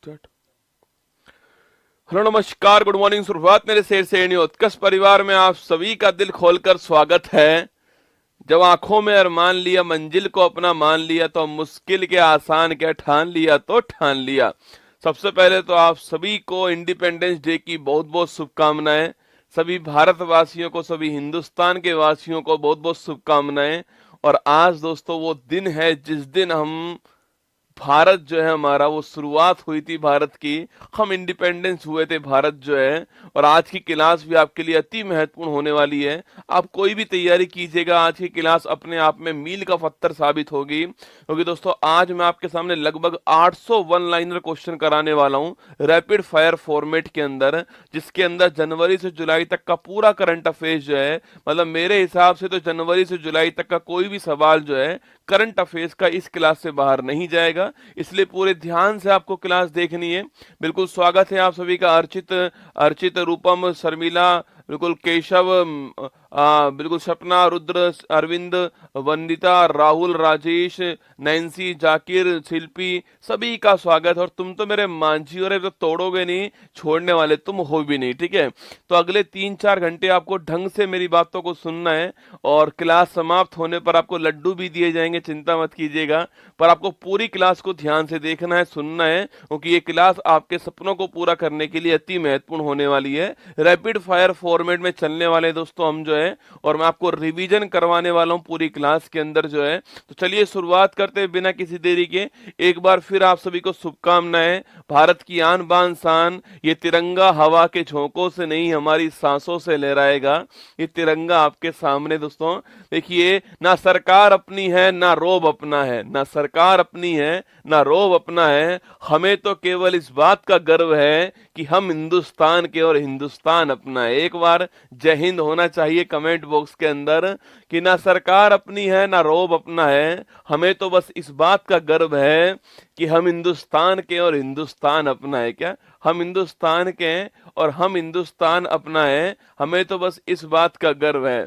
Start. Hello नमस्कार, good morning, सुप्रभात मेरे शेर से उत्कर्ष परिवार में आप सभी का दिल खोलकर स्वागत है। जब आंखों में अरमान लिया, मंजिल को अपना मान लिया, तो मुश्किल के आसान क्या ठान लिया तो ठान लिया। सबसे पहले तो आप सभी को इंडिपेंडेंस डे की बहुत बहुत शुभकामनाएं। सभी भारतवासियों को, सभी हिंदुस्तान के वासियों को बहुत बहुत शुभकामनाएं। और आज दोस्तों वो दिन है जिस दिन भारत जो है हमारा, वो शुरुआत हुई थी भारत की, हम इंडिपेंडेंस हुए थे भारत जो है। और आज की क्लास भी आपके लिए अति महत्वपूर्ण होने वाली है। आप कोई भी तैयारी कीजिएगा, आज की क्लास अपने आप में मील का पत्थर साबित होगी। क्योंकि दोस्तों आज मैं आपके सामने लगभग 800 वन लाइनर क्वेश्चन कराने वाला हूं रैपिड फायर फॉर्मेट के अंदर, जिसके अंदर जनवरी से जुलाई तक का पूरा करंट अफेयर्स जो है, मतलब मेरे हिसाब से तो जनवरी से जुलाई तक का कोई भी सवाल जो है करंट अफेयर्स का इस क्लास से बाहर नहीं जाएगा। इसलिए पूरे ध्यान से आपको क्लास देखनी है। बिल्कुल स्वागत है आप सभी का। अर्चित, रूपम, शर्मिला, बिल्कुल केशव, बिल्कुल सपना, रुद्र, अरविंद, वंदिता, राहुल, राजेश, नैन्सी, जाकिर, शिल्पी, सभी का स्वागत। और तुम तो मेरे मांझी और तो तोड़ोगे नहीं, छोड़ने वाले तुम हो भी नहीं, ठीक है। तो अगले 3-4 घंटे आपको ढंग से मेरी बातों को सुनना है। और क्लास समाप्त होने पर आपको लड्डू भी दिए जाएंगे, चिंता मत कीजिएगा। पर आपको पूरी क्लास को ध्यान से देखना है, सुनना है, क्योंकि ये क्लास आपके सपनों को पूरा करने के लिए अति महत्वपूर्ण होने वाली है। रैपिड फायर फॉर्मेट में चलने वाले दोस्तों हम जो है, और मैं आपको रिवीजन करवाने वाला हूं पूरी क्लास के अंदर जो है। तो चलिए शुरुआत करते हैं बिना किसी देरी के। एक बार फिर आप सभी को शुभकामनाएं। भारत की आन बान शान, ये तिरंगा हवा के झोंकों से नहीं हमारी सांसों से लहराएगा। ये तिरंगा आपके सामने दोस्तों देखिए, ना सरकार अपनी है ना रोब अपना है, ना सरकार अपनी है ना रोब अपना है। हमें तो केवल इस बात का गर्व है कि हम हिंदुस्तान के और हिंदुस्तान अपना है। एक बार जय हिंद होना चाहिए कमेंट बॉक्स के अंदर कि ना सरकार अपनी है ना रोब अपना है, हमें तो बस इस बात का गर्व है कि हम हिंदुस्तान के और हिंदुस्तान अपना है। क्या हम हिंदुस्तान के हैं और हम हिंदुस्तान अपना है, हमें तो बस इस बात का गर्व है।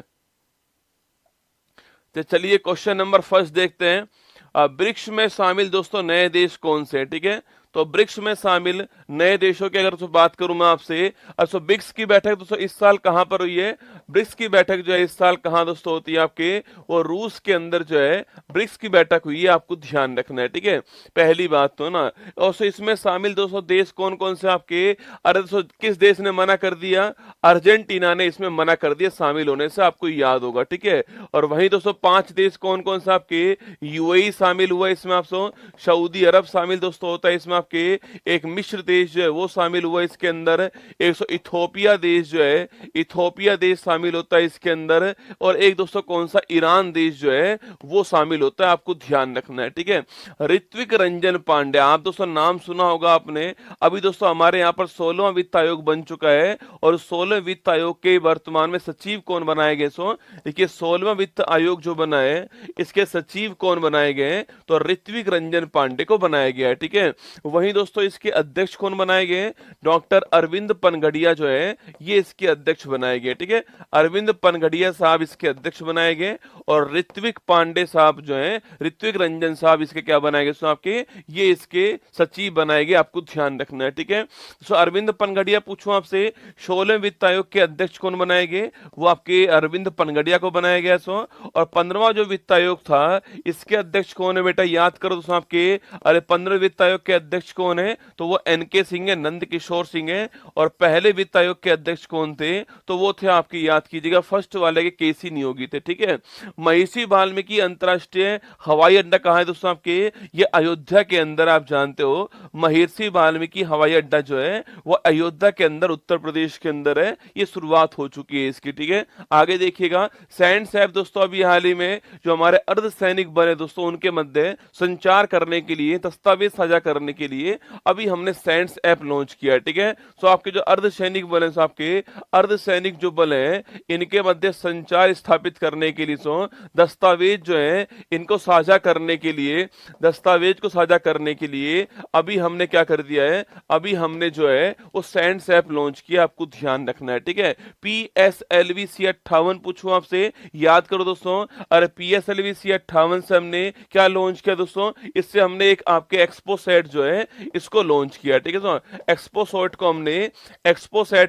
तो चलिए क्वेश्चन नंबर फर्स्ट देखते हैं। ब्रिक्स में शामिल दोस्तों नए देश कौन से हैं, ठीक है। तो ब्रिक्स में शामिल नए देशों की अगर तो बात करूं मैं आपसे, तो ब्रिक्स की बैठक दोस्तों इस साल कहां पर हुई है? ब्रिक्स की बैठक जो है इस साल कहां दोस्तों होती है आपके? वो रूस के अंदर जो है ब्रिक्स की बैठक हुई है, आपको ध्यान रखना है, ठीक है। पहली बात तो ना, और सो इसमें शामिल दोस्तों देश कौन कौन से आपके? अरे दोस्तों किस देश ने मना कर दिया? अर्जेंटीना ने इसमें मना कर दिया शामिल होने से, आपको याद होगा, ठीक है। और वहीं दोस्तों 5 देश कौन कौन से आपके? यूएई शामिल हुआ इसमें, आपसे सऊदी अरब शामिल दोस्तों होता है इसमें, आपके एक मिस्र देश जो है वो शामिल हुआ इसके अंदर। एक इथोपिया देश जो है, इथोपिया देश शामिल होता है इसके अंदर। और एक दोस्तों कौन सा? ईरान देश जो है वो शामिल होता है, आपको ध्यान रखना है, ठीक है। ऋत्विक रंजन पांडे, आप दोस्तों नाम सुना होगा आपने। अभी दोस्तों हमारे यहाँ पर 16वां वित्त आयोग बन चुका है, और 16वें वित्त आयोग के वर्तमान में सचिव कौन बनाए गए? सो देखिए 16वां वित्त आयोग जो बना है, इसके सचिव कौन बनाए गए? तो ऋत्विक रंजन पांडे को बनाया गया है, ठीक है। वहीं दोस्तों इसके अध्यक्ष कौन बनाए गए? डॉक्टर अरविंद पनगड़िया जो है ये इसके अध्यक्ष बनाए गए, ठीक है। अरविंद पनगड़िया साहब इसके अध्यक्ष बनाए गए, और ऋत्विक पांडे साहब जो है, ऋत्विक रंजन साहब इसके क्या बनाए गए? आपके ये इसके सचिव बनाए गए, आपको ध्यान रखना है, ठीक है। सो अरविंद पनगड़िया पूछूं आपसे, 16वें वित्त आयोग के अध्यक्ष कौन बनाए गए? वो आपके अरविंद पनगड़िया को बनाया गया। सो और 15वां जो वित्त आयोग था इसके अध्यक्ष कौन है बेटा? याद करो दोस्तों आपके, अरे 15वें वित्त आयोग के अध्यक्ष कौन है? तो वो एनके सिंह है, नंद किशोर सिंह है। और पहले वित्त आयोग के अध्यक्ष कौन थे? तो वो थे आपकी, याद कीजिएगा, फर्स्ट वाले के केसी नियोगी थे, ठीक है। महर्षि वाल्मीकि अंतरराष्ट्रीय हवाई अड्डा कहां है दोस्तों आपके? ये अयोध्या के अंदर, आप जानते हो महर्षि वाल्मीकि हवाई अड्डा जो है वो अयोध्या के अंदर, उत्तर प्रदेश के अंदर है। ये शुरुआत हो चुकी है इसकी, ठीक है। आगे देखिएगा, सैंड्स ऐप दोस्तों अभी हाल ही में जो हमारे अर्धसैनिक बल है दोस्तों उनके मध्य संचार करने के लिए, दस्तावेज साझा करने के लिए अभी हमने सैंड्स ऐप लॉन्च किया है, ठीक है। सो आपके जो अर्धसैनिक बल है, आपके अर्धसैनिक जो बल है, इनके मध्य संचार स्थापित करने के लिए, सो दस्तावेज जो है इनको साझा करने के लिए, दस्तावेज को साझा करने के लिए अभी हमने क्या कर दिया है? अभी हमने जो है वो सैंड्स ऐप लॉन्च किया, आपको ध्यान रखना है, ठीक है। PSLV C58 पूछूं आपसे, याद करो दोस्तों, अरे PSLV C58 से हमने क्या लॉन्च किया दोस्तों? इससे हमने एक आपके एक्सपो सेट जो है है इसको लॉन्च किया, ठीक है। तो एक्सपोसेट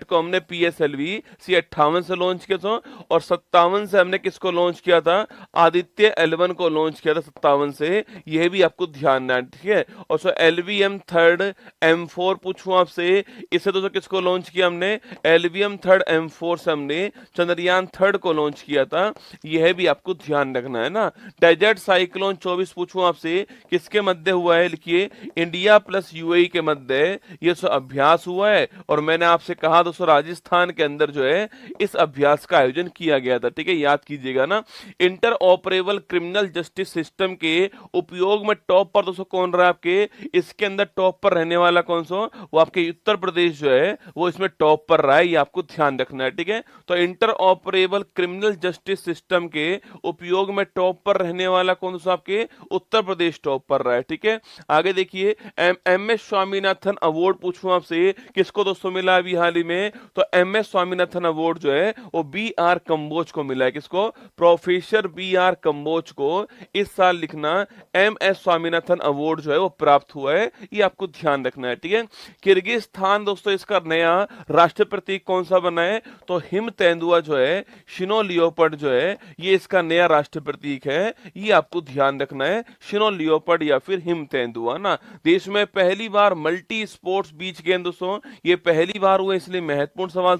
को हमने PSLV C58 से लॉन्च किया था, और 57 से हमने किसको लॉन्च किया था, आदित्य L1 को लॉन्च किया था 57 से, यह भी आपको ध्यान रखना है, ठीक है। और LVM थर्ड M4 पूछूं आपसे, इससे दोस्तों किसको लॉन्च किया हमने, LVM थर्ड M4 से हमने चंद्रयान थर्ड को लॉन्च किया था, यह भी आपको ध्यान रखना है ना। डेजर्ट साइक्लोन 24 पूछूं आपसे, किसके मध्य हुआ है, लिखिए इंडिया प्लस UAE के मध्य ये अभ्यास हुआ है, और मैंने आपसे कहा दोस्तों राजस्थान के अंदर जो है इस अभ्यास का आयोजन किया गया था, ठीक है, याद कीजिएगा ना। Inter operable criminal justice system के उपयोग में टॉप पर दोस्तों कौन रहा आपके, इसके अंदर टॉप पर रहने वाला कौन सा, वो आपके उत्तर प्रदेश जो है वो इसमें टॉप पर रहा है, ये आपको ध्यान रखना है, ठीक है। तो inter operable criminal justice system के उपयोग में टॉप पर रहने वाला कौन सा, आपके उत्तर प्रदेश टॉप पर रहा है, ठीक है। आगे देखिए MS स्वामीनाथन अवार्ड पूछूं आपसे, किसको दोस्तों मिला अभी हाल ही में, तो MS स्वामीनाथन अवार्ड जो है वो BR कंबोज को मिला है, किसको, प्रोफेसर BR कंबोज को इस साल लिखना MS स्वामीनाथन अवार्ड जो है वो प्राप्त हुआ है, ये आपको ध्यान रखना है, ठीक है। किर्गिस्तान दोस्तों इसका नया राष्ट्र प्रतीक कौन सा बना है, तो हिम तेंदुआ जो है, शिनो लियोपर्ड जो है, ये इसका नया राष्ट्र प्रतीक है, ये आपको ध्यान रखना है, शिनो लियोपर्ड या फिर हिम तेंदुआ ना। देश में पहली बार मल्टी स्पोर्ट्स बीच गेम दोस्तों, ये पहली बार हुए, इसलिए महत्वपूर्ण सवाल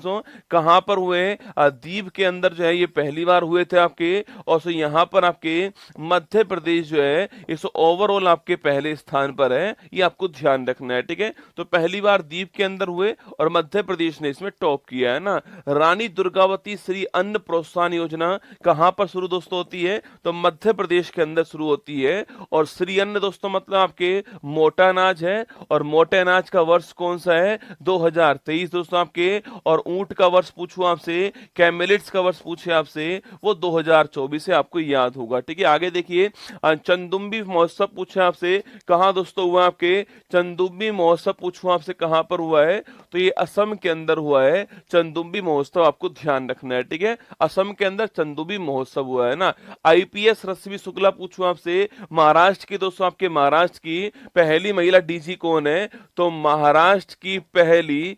कहां पर हुए, द्वीप के अंदर जो है ये पहली बार हुए थे आपके, और यहां पर आपके मध्य प्रदेश जो है इस ओवरऑल आपके पहले स्थान पर है, ये आपको ध्यान रखना है, ठीक है। तो पहली बार द्वीप के अंदर हुए और मध्य प्रदेश ने इसमें टॉप किया है ना। रानी दुर्गावती श्री अन्न प्रोत्साहन योजना कहां पर शुरू दोस्तों होती है, तो मध्य प्रदेश के अंदर शुरू होती है, और श्री अन्न दोस्तों मतलब आपके मोटा अनाज है, और मोटे अनाज का वर्ष कौन सा है, 2023 दोस्तों आपके, और ऊंट का वर्ष पूछूं आपसे, कैमेलिट्स का वर्ष पूछे आपसे, वो 2024 से आपको याद होगा, ठीक है। आगे देखिए चंदुम्बी महोत्सव पूछे आपसे, कहां दोस्तों हुआ आपके, चंदुम्बी महोत्सव पूछूं आपसे कहां पर हुआ है, तो ये असम के अंदर हुआ है चंदुम्बी महोत्सव, आपको ध्यान रखना है, ठीक है। असम के अंदर चंदुम्बी महोत्सव हुआ है ना। IPS रश्मि शुक्ला पूछूं आपसे, महाराष्ट्र की दोस्तों, आपके महाराष्ट्र की पहली महिला DG कौन है, तो महाराष्ट्र की पहली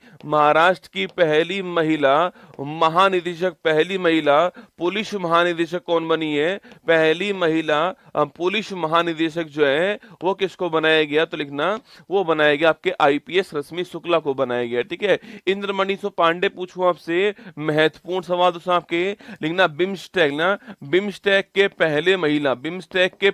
महिला महानिदेशक, पहली महिला पुलिस महानिदेशक कौन बनी है, पहली महिला पुलिस महानिदेशक जो है वो किसको बनाया गया, तो लिखना वो बनाया गया आपके IPS रश्मि शुक्ला को बनाया गया, ठीक है। इंद्रमणि पांडे पूछूं आपसे, महत्वपूर्ण सवाल दोस्तों आपके, लिखना बिम्स्टेक ना, बिम्स्टेक के पहले महिला, बिम्स्टेक के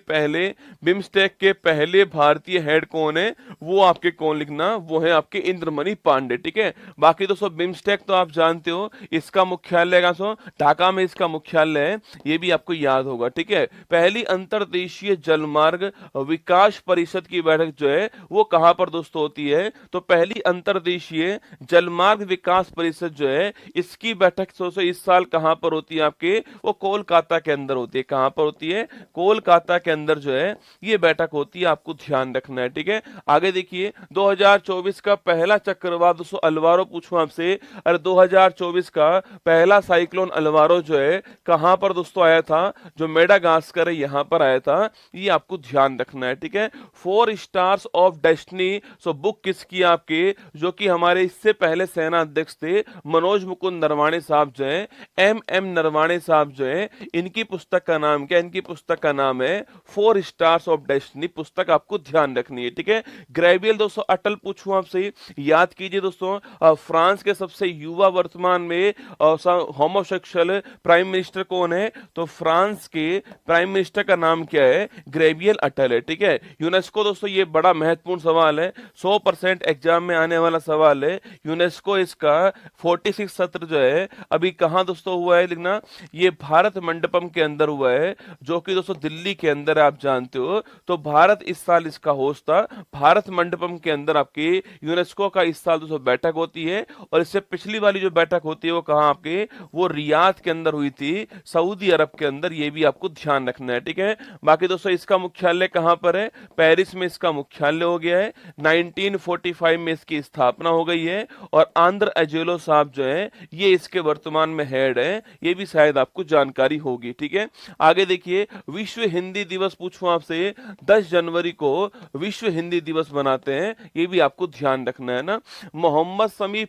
पहले भारतीय हेड कौन है, वो आपके कौन लिखना, वो है आपके इंद्रमणि पांडे, ठीक है। बाकी दोस्तों बिम्स्टेक तो आप जानते हो, इसका मुख्यालय कहां, ढाका में इसका मुख्यालय है, ये भी आपको याद होगा, ठीक है। पहली अंतरदेशीय जलमार्ग विकास परिषद की बैठक जो है वो कहां पर दोस्तों होती है, तो पहली अंतरदेशीय जलमार्ग विकास परिषद जो है इसकी बैठक इस साल कहां पर होती है आपके, वो कोलकाता के अंदर होती है, कहां पर होती है, कोलकाता के अंदर जो है ये बैठक होती है, आपको ध्यान रखना है, ठीक है। आगे देखिए 2024 का पहला चक्रवात दोस्तों अलवारो पूछूं आपसे, अरे 2024 का पहला साइक्लोन अलवारो जो है कहां पर दोस्तों आया था, जो मेडागास्कर है यहां पर आया था, ये आपको ध्यान रखना है, ठीक है। 4 स्टार्स ऑफ डेस्टिनी बुक किसकी आपके, जो कि हमारे इससे पहले सेना अध्यक्ष थे मनोज मुकुंद नरवाणे साहब जो है, MM नरवाणे साहब जो है, इनकी पुस्तक का नाम क्या, इनकी पुस्तक का नाम है 4 स्टार्स ऑफ डेस्टिनी, पुस्तक आपको ध्यान रखनी है, ठीक है। ग्रेवियल दोस्तों अटल पूछूं आपसे, याद कीजिए दोस्तों फ्रांस के सबसे युवा वर्तमान में होमोसेक्सुअल प्राइम मिनिस्टर कौन है, तो फ्रांस के प्राइम मिनिस्टर का नाम क्या है, ग्रेवियल अटल है, ठीक है। यूनेस्को दोस्तों ये बड़ा महत्वपूर्ण सवाल है, 100% एग्जाम में आने वाला सवाल है। यूनेस्को इसका 46 सत्र जो है अभी कहां दोस्तों हुआ है, लिखना ये भारत मंडपम के अंदर हुआ है, जो कि दोस्तों दिल्ली के अंदर आप जानते हो, तो भारत इस साल इसका होस्ट था, भारत मंडपम के अंदर आपके यूनेस्को का इस साल दोस्तों बैठक होती है, और इससे पिछली वाली जो बैठक होती है वो कहां आपके, वो रियाद के अंदर हुई थी, सऊदी अरब के अंदर, ये भी आपको ध्यान रखना है, ठीक है। बाकी दोस्तों इसका मुख्यालय कहां पर है, पेरिस में इसका मुख्यालय हो गया है, 1945 में इसकी स्थापना हो गई है, और आंद्र एजेलो साहब जो है ये इसके वर्तमान में हेड है, ये भी शायद आपको जानकारी होगी, ठीक है। आगे देखिए विश्व हिंदी दिवस पूछूं आपसे, 10 जनवरी को विश्व हिंदी हिंदी दिवस मनाते हैं, ये भी आपको ध्यान रखना है ना। मोहम्मद समी,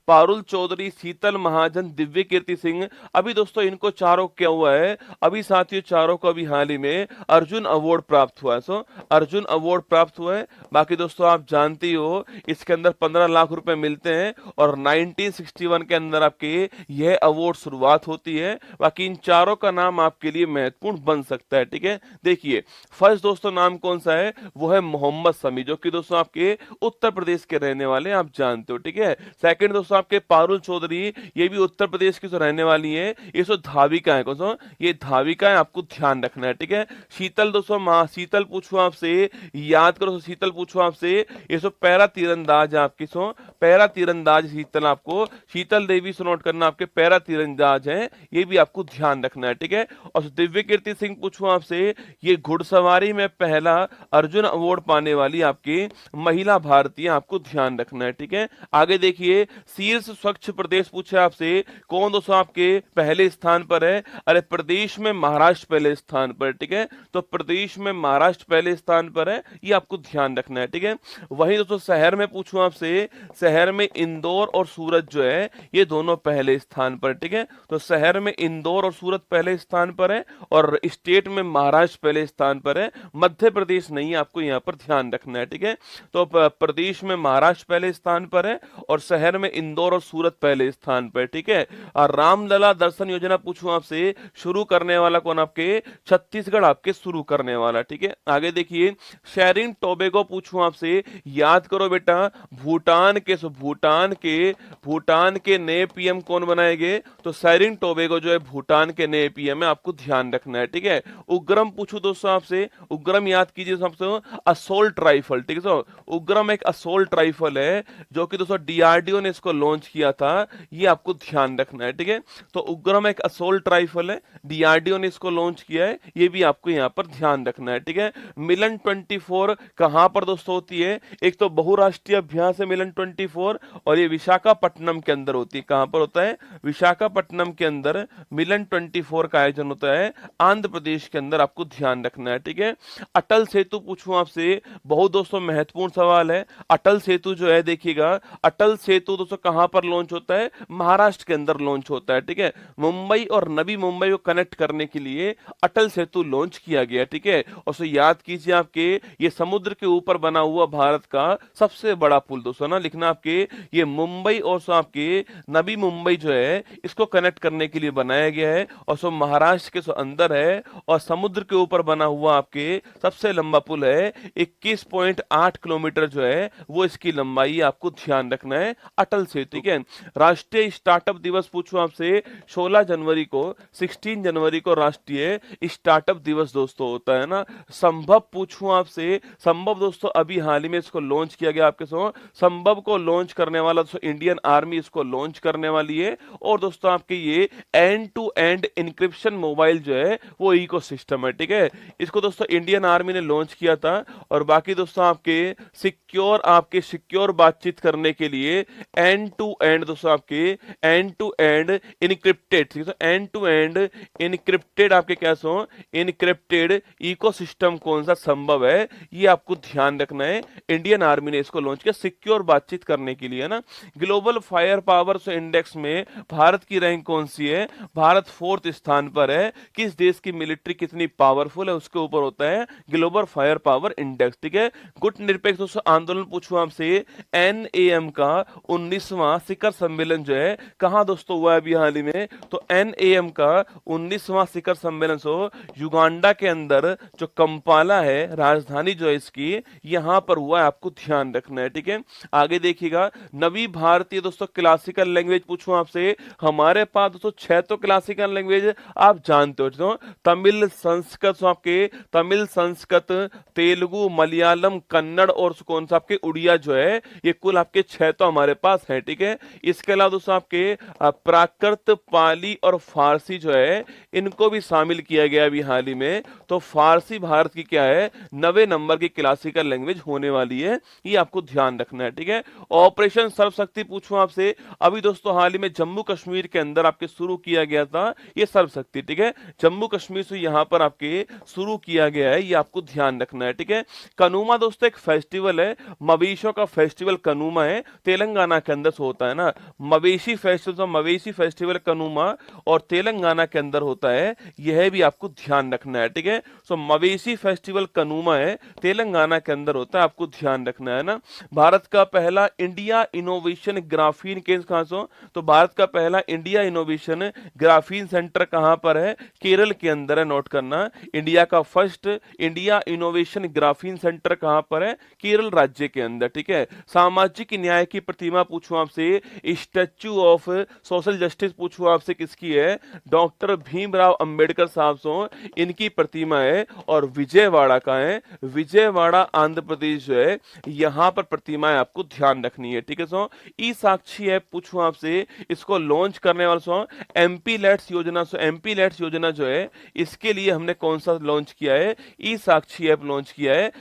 पारुल चौधरी, शीतल महाजन, दिव्य कीर्ति सिंह, अभी दोस्तों इनको चारों क्या हुआ है, अभी साथियों चारों को अभी हाल ही में अर्जुन अवार्ड प्राप्त हुआ है। अर्जुन अवार्ड प्राप्त हुआ है। बाकी दोस्तों आप जानते ही हो इसके अंदर 15 लाख रुपए मिलते हैं और 1961 के अंदर आपके यह अवार्ड शुरुआत होती है। बाकी इन चारों का नाम आपके लिए महत्वपूर्ण बन सकता है, ठीक है। देखिए फर्स्ट दोस्तों नाम कौन सा है, वो है मोहम्मद समी, जो कि दोस्तों आपके उत्तर प्रदेश के रहने वाले आप जानते हो, ठीक है। सेकंड दोस्तों आपके पारुल चौधरी, ये भी उत्तर प्रदेश की जो रहने वाली है, ये सो धाविका है, कौन सा, ये धाविका है, आपको ध्यान रखना है, ठीक है। शीतल दोस्तों शीतल पूछो आपसे, याद करो शीतल पूछो आपसे, ये सो पैरा तीरंदाज आपकी पैरा तीरंदाज शीतल, आपको शीतल देवी से नोट करना, आपके पैरा तीरंदाज हैं, ये भी आपको ध्यान रखना है, ठीक है। और दिव्य कीर्ति सिंह पूछो आपसे, ये घुड़सवारी में पहला अर्जुन अवार्ड पाने वाली आपकी महिला भारतीय, आपको ध्यान रखना है, ठीक है। आगे देखिए शीर्ष स्वच्छ प्रदेश पूछे आपसे, कौन दोस्तों आपके पहले स्थान पर है, अरे प्रदेश में महाराष्ट्र पहले स्थान पर, ठीक है। तो प्रदेश में महाराष्ट्र पहले स्थान पर है, ये आपको ध्यान रखना है, ठीक है। वहीं दोस्तों शहर में पूछूं आपसे, शहर में इंदौर और सूरत जो है ये दोनों पहले स्थान पर, ठीक है। तो शहर में इंदौर और सूरत पहले स्थान पर है और स्टेट में महाराष्ट्र पहले स्थान पर है, मध्य प्रदेश नहीं, आपको यहां पर ध्यान रखना है, ठीक है। तो प्रदेश में महाराष्ट्र पहले स्थान पर है और शहर में इंदौर और सूरत पहले स्थान पर, ठीक है। और रामलला दर्शन योजना पूछूं आपसे, शुरू करने वाला कौन, आपके छत्तीसगढ़ आपके शुरू करने वाला, ठीक है। आगे देखिए शेरिंग टोबैगो पूछूं आपसे, याद करो बेटा, भूटान के नए पीएम कौन बनाएंगे, तो शेरिंग टोबैगो जो है भूटान के नए पीएम है, आपको ध्यान रखना है, ठीक है। उग्रम पूछूं दोस्तों आपसे, उग्रम याद कीजिए सबसे, असोल्ट राइफल, ठीक है। उग्रम एक असोल्ट राइफल है जो कि दोस्तों डीआरडीओ ने इसको लॉन्च किया था, ये आपको ध्यान रखना है, ठीक है। तो उग्रम एक असोल्ट राइफल है, डीआरडीओ ने इसको लॉन्च किया है, ये भी आपको यहाँ पर ध्यान रखना है, ठीक है। मिलन 24 कहां पर दोस्तों होती है, एक तो बहुराष्ट्रीय अभ्यास है मिलन 24 और ये विशाखापट्टनम के अंदर होती है। कहां पर होता है, विशाखापट्टनम के अंदर मिलन 24 का आयोजन होता है, आंध्र प्रदेश के अंदर, आपको ध्यान रखना है, ठीक है। अटल सेतु पूछूं आपसे, बहुत दोस्तों महत्वपूर्ण सवाल है। अटल सेतु जो है देखिएगा, अटल सेतु दोस्तों कहां पर लॉन्च होता है, महाराष्ट्र के अंदर लॉन्च होता है, ठीक है। मुंबई और नवी मुंबई को कनेक्ट करने के लिए अटल सेतु लॉन्च किया गया, ठीक है। और सो याद कीजिए आपके ये समुद्र के ऊपर बना हुआ भारत का सबसे बड़ा पुल दोस्तों ना, लिखना आपके ये मुंबई और सो आपके नवी मुंबई जो है इसको कनेक्ट करने के लिए बनाया गया है और सो महाराष्ट्र के सो अंदर है और समुद्र के ऊपर बना हुआ आपके सबसे लंबा पुल है, 21.8 किलोमीटर जो है वो इसकी लंबाई, आपको ध्यान रखना है, अटल सेतु, ठीक है। राष्ट्रीय स्टार्टअप दिवस पूछूं आपसे, 16 जनवरी को राष्ट्रीय स्टार्टअप दिवस दोस्तों होता है ना। संभव पूछूं आपसे, संभव दोस्तों अभी हाल ही में इसको लॉन्च किया गया आपके संभव को लॉन्च करने वाला दोस्तों इंडियन आर्मी इसको लॉन्च करने वाली है और दोस्तों आपके ये end to end encryption mobile जो है वो इकोसिस्टम है, ठीक है। इसको दोस्तों इंडियन आर्मी ने लॉन्च किया था और बाकी दोस्तों आपके सिक्योर बातचीत करने के लिए एंड टू एंड दोस्तों आपके एंड टू एंड इनक्रिप्टेड आपके क्या इनक्रिप्टेड इकोसिस्टम कौन सा संभव है, ये आपको ध्यान रखना है। इंडियन आर्मी ने इसको लॉन्च किया सिक्योर बातचीत करने के लिए ना। ग्लोबल फायर पावर इंडेक्स में भारत की रैंक कौन सी है, भारत 4th स्थान पर है। किस देश की मिलिट्री कितनी पावरफुल है उसके ऊपर होता है ग्लोबल फायर पावर इंडेक्स, ठीक है। गुट निरपेक्ष दोस्तों आंदोलन पूछूं आपसे, एनएएम का 19वां शिखर सम्मेलन जो है कहां दोस्तों हुआ है अभी हाल ही में, तो एनएएम का 19वां शिखर सम्मेलन युगांडा के अंदर जो कंपाला है राजधानी जो है इसकी, यहां पर हुआ है, आपको ध्यान रखना है, ठीक है। आगे देखिएगा नवी भारतीय दोस्तों क्लासिकल लैंग्वेज पूछूं आपसे, हमारे पास दोस्तों 6 तो क्लासिकल लैंग्वेज आप जानते हो, तमिल संस्कृत आपके तमिल संस्कृत तेलुगु मलयालम कन्नड़ और कौन सा आपके उड़िया जो है ये कुल आपके 6 तो हमारे पास है, ठीक है। इसके अलावा दोस्तों आपके प्राकृत पाली और फारसी जो है इनको भी शामिल किया गया अभी हाल ही में, तो फारसी भारत की क्या है 9वें नंबर की क्लासिकल लैंग्वेज होने वाली है, ये आपको ध्यान रखना है, ठीक है। ऑपरेशन सर्वशक्ति पूछूं आपसे, अभी दोस्तों हाल ही में जम्मू कश्मीर के अंदर आपके शुरू किया गया था ये सर्वशक्ति, ठीक है। जम्मू कश्मीर से यहां पर आपके शुरू किया गया है, ये आपको ध्यान ध्यान रखना है, ठीक है। कनुमा दोस्तों एक फेस्टिवल है, मवेशियों का फेस्टिवल कनुमा है, तेलंगाना के अंदर होता है ना। मवेशी फेस्टिवल, तो मवेशी फेस्टिवल कनुमा और तेलंगाना के अंदर होता है, यह भी आपको ध्यान रखना है, ठीक है। सो मवेशी फेस्टिवल कनुमा है, तेलंगाना के अंदर होता है, आपको ध्यान रखना है ना। भारत का पहला इंडिया इनोवेशन ग्राफीन केंद्र कहां से, तो भारत का पहला इंडिया इनोवेशन ग्राफीन सेंटर कहां पर है, केरल के अंदर है, नोट करना। इंडिया का first India innovation graphene centre कहां पर है, केरल राज्य के अंदर, ठीक है। सामाजिक न्याय की प्रतिमा पूछूं आपसे, स्टैच्यू ऑफ सोशल जस्टिस पूछूं आपसे किसकी है, डॉक्टर भीमराव अंबेडकर साहब सो इनकी प्रतिमा है, और विजयवाड़ा का है, विजयवाड़ा आंध्र प्रदेश जो है, यहां पर प्रतिमाएं आपको ध्यान रखनी है, ठीक है। सो ई साक्षी ऐप पूछूं आपसे, इसको लॉन्च करने वाले सो एमपी लेट्स योजना, सो एमपी लेट्स योजना जो है, इसके लिए हमने कौन सा लॉन्च किया है, ई साक्षी ऐप लॉन्च किया है।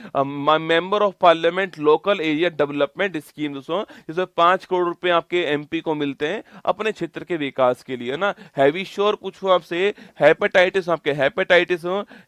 Member of parliament local area development scheme दोस्तों, जिसमें 5 करोड़ रुपए आपके एमपी को मिलते हैं अपने क्षेत्र के विकास के लिए ना। हैवी श्योर पूछूं आपसे, हेपेटाइटिस, आपके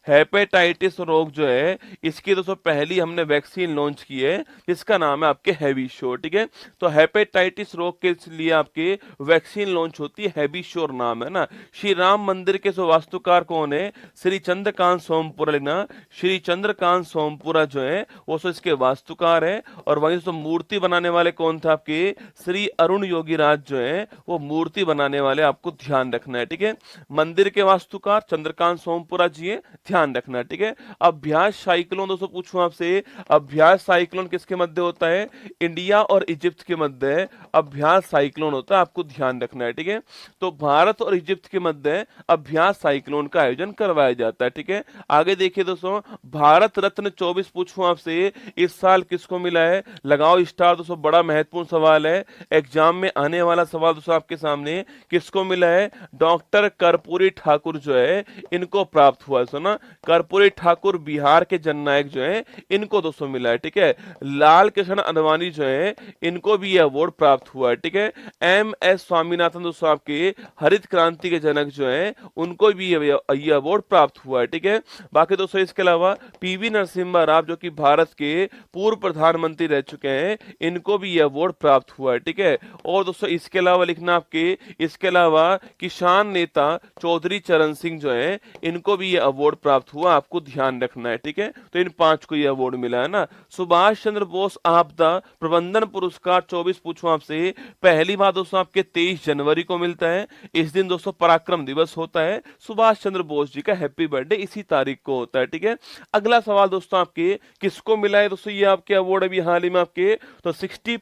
हेपेटाइटिस रोग जो है, इसकी दोस्तों पहली हमने वैक्सीन लॉन्च की है, जिसका नाम है आपके हैवी श्योर, ठीक है। तो हेपेटाइटिस रोग के लिए आपके वैक्सीन लॉन्च होती है, हैवी श्योर नाम है ना। श्री राम मंदिर के वास्तुकार कौन है, श्री चंद्रकांत सोमपुरा, लेना श्री चंद्रकांत सोमपुरा जो है वो इसके वास्तुकार है। और वहीं से मूर्ति बनाने वाले कौन थे आपके, श्री अरुण योगीराज जो है वो मूर्ति बनाने वाले, आपको ध्यान रखना है, ठीक है। मंदिर के वास्तुकार चंद्रकांत सोमपुरा जी है, ध्यान रखना है, ठीक है। अभ्यास साइक्लोन दोस्तों पूछूं आपसे, अभ्यास साइक्लोन किसके मध्य होता है, इंडिया और इजिप्ट के मध्य है अभ्यास साइक्लोन होता है, आपको ध्यान रखना है, ठीक है। तो भारत और इजिप्ट के मध्य अभ्यास साइक्लोन का आयोजन करवाया जाता है, ठीक है। आगे देखिए दोस्तों, भारत रत्न 24 पूछूं आपसे, इस साल किसको मिला है, लगाओ स्टार दोस्तों, बड़ा महत्वपूर्ण सवाल है, एग्जाम में आने वाला सवाल दोस्तों आपके सामने, किसको मिला है, डॉक्टर कर्पूरी ठाकुर जो है इनको प्राप्त हुआ है, सुना, कर्पूरी ठाकुर बिहार के जननायक जो है, इनको दोस्तों मिला है, ठीक है। लाल कृष्ण अडवाणी जो है, इनको भी यह अवार्ड प्राप्त हुआ है, ठीक है। एम एस स्वामीनाथन दोस्तों आपके हरित क्रांति के जनक जो है, उनको भी ये अवार्ड प्राप्त हुआ है, ठीक है। बाकी दोस्तों इसके अलावा पीवी नरसिम्हा राव जो कि भारत के पूर्व प्रधानमंत्री रह चुके हैं, इनको भी यह अवार्ड प्राप्त हुआ है, ठीक है। और दोस्तों इसके अलावा लिखना आपके, इसके अलावा किसान नेता चौधरी चरण सिंह जो है, इनको भी यह अवार्ड प्राप्त हुआ, आपको ध्यान रखना है, ठीक है। तो इन 5 को यह अवार्ड मिला है ना। सुभाष चंद्र बोस आपदा प्रबंधन पुरस्कार 24 पूछूं आपसे, पहली बार दोस्तों आपके 23 जनवरी को मिलता है, इस दिन दोस्तों पराक्रम दिवस होता है, सुभाष चंद्र बोस जी का हैप्पी बर्थडे इसी तारीख को होता है, ठीक है। अगला सवाल दोस्तों आपके, किसको मिला है दोस्तों ये आपके अवार्ड अभी हाल ही में आपके, तो 60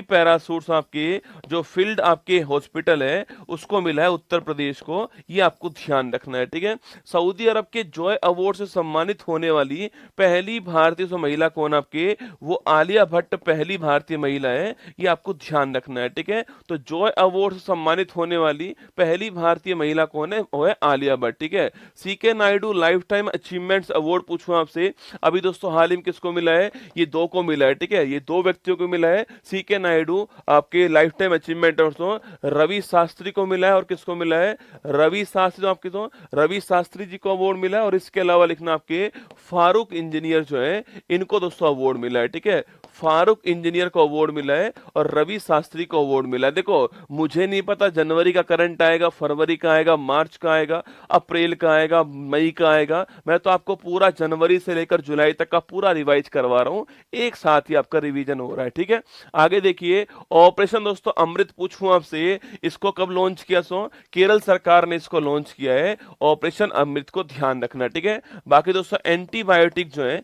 पैरासूट्स आपके जो फील्ड आपके हॉस्पिटल है उसको मिला है उत्तर प्रदेश को, ये आपको ध्यान रखना है, ठीक है। सऊदी अरब के जॉय अवार्ड से सम्मानित होने वाली पहली भारतीय महिला कौन आपके, वो आलिया भट्ट पहली भारतीय महिला है, ये आपको ध्यान रखना है, ठीक है। तो जॉय अवार्ड से सम्मानित होने वाली पहली भारतीय महिला कौन है, वो है आलिया भट्ट, ठीक है। CK Nayudu lifetime achievements award पूछूं आपसे, अभी दोस्तों हाल ही में किसको मिला है, ये 2 को मिला है, ठीक है, ये 2 व्यक्तियों को मिला है। सीके नायडू आपके लाइफ टाइम अचीवमेंट, और रवि शास्त्री को मिला है, और किसको मिला है, रवि शास्त्री, तो आपके तो रवि शास्त्री जी को अवार्ड मिला है। और इसके अलावा लिखना आपके फारूक इंजीनियर जो है, इनको दोस्तों अवार्ड मिला है, ठीक है। फारूक इंजीनियर को अवार्ड मिला है और रवि शास्त्री को अवार्ड मिला है। देखो मुझे नहीं पता जनवरी का करंट आएगा, फरवरी का आएगा, मार्च का आएगा, अप्रैल का आएगा, मई का आएगा, मैं तो आपको पूरा जनवरी से लेकर जुलाई तक का पूरा रिवाइज करवा रहा हूं, एक साथ ही आपका रिवीजन हो रहा है, ठीक है। आगे देखिए, ऑपरेशन दोस्तों अमृत पूछूं आपसे, इसको कब लॉन्च किया, सो केरल सरकार ने इसको लॉन्च किया है, ऑपरेशन अमृत को ध्यान रखना, ठीक है। बाकी दोस्तों एंटीबायोटिक जो है,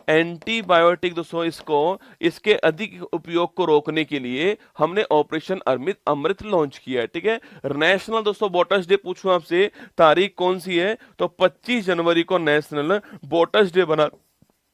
एंटीबायोटिक दोस्तों इसके अधिक उपयोग को रोकने के लिए हमने ऑपरेशन अमृत लॉन्च किया है, ठीक है। नेशनल दोस्तों बोटस डे पूछूं आपसे, तारीख कौन सी है, तो 25 जनवरी को नेशनल बोटस डे बना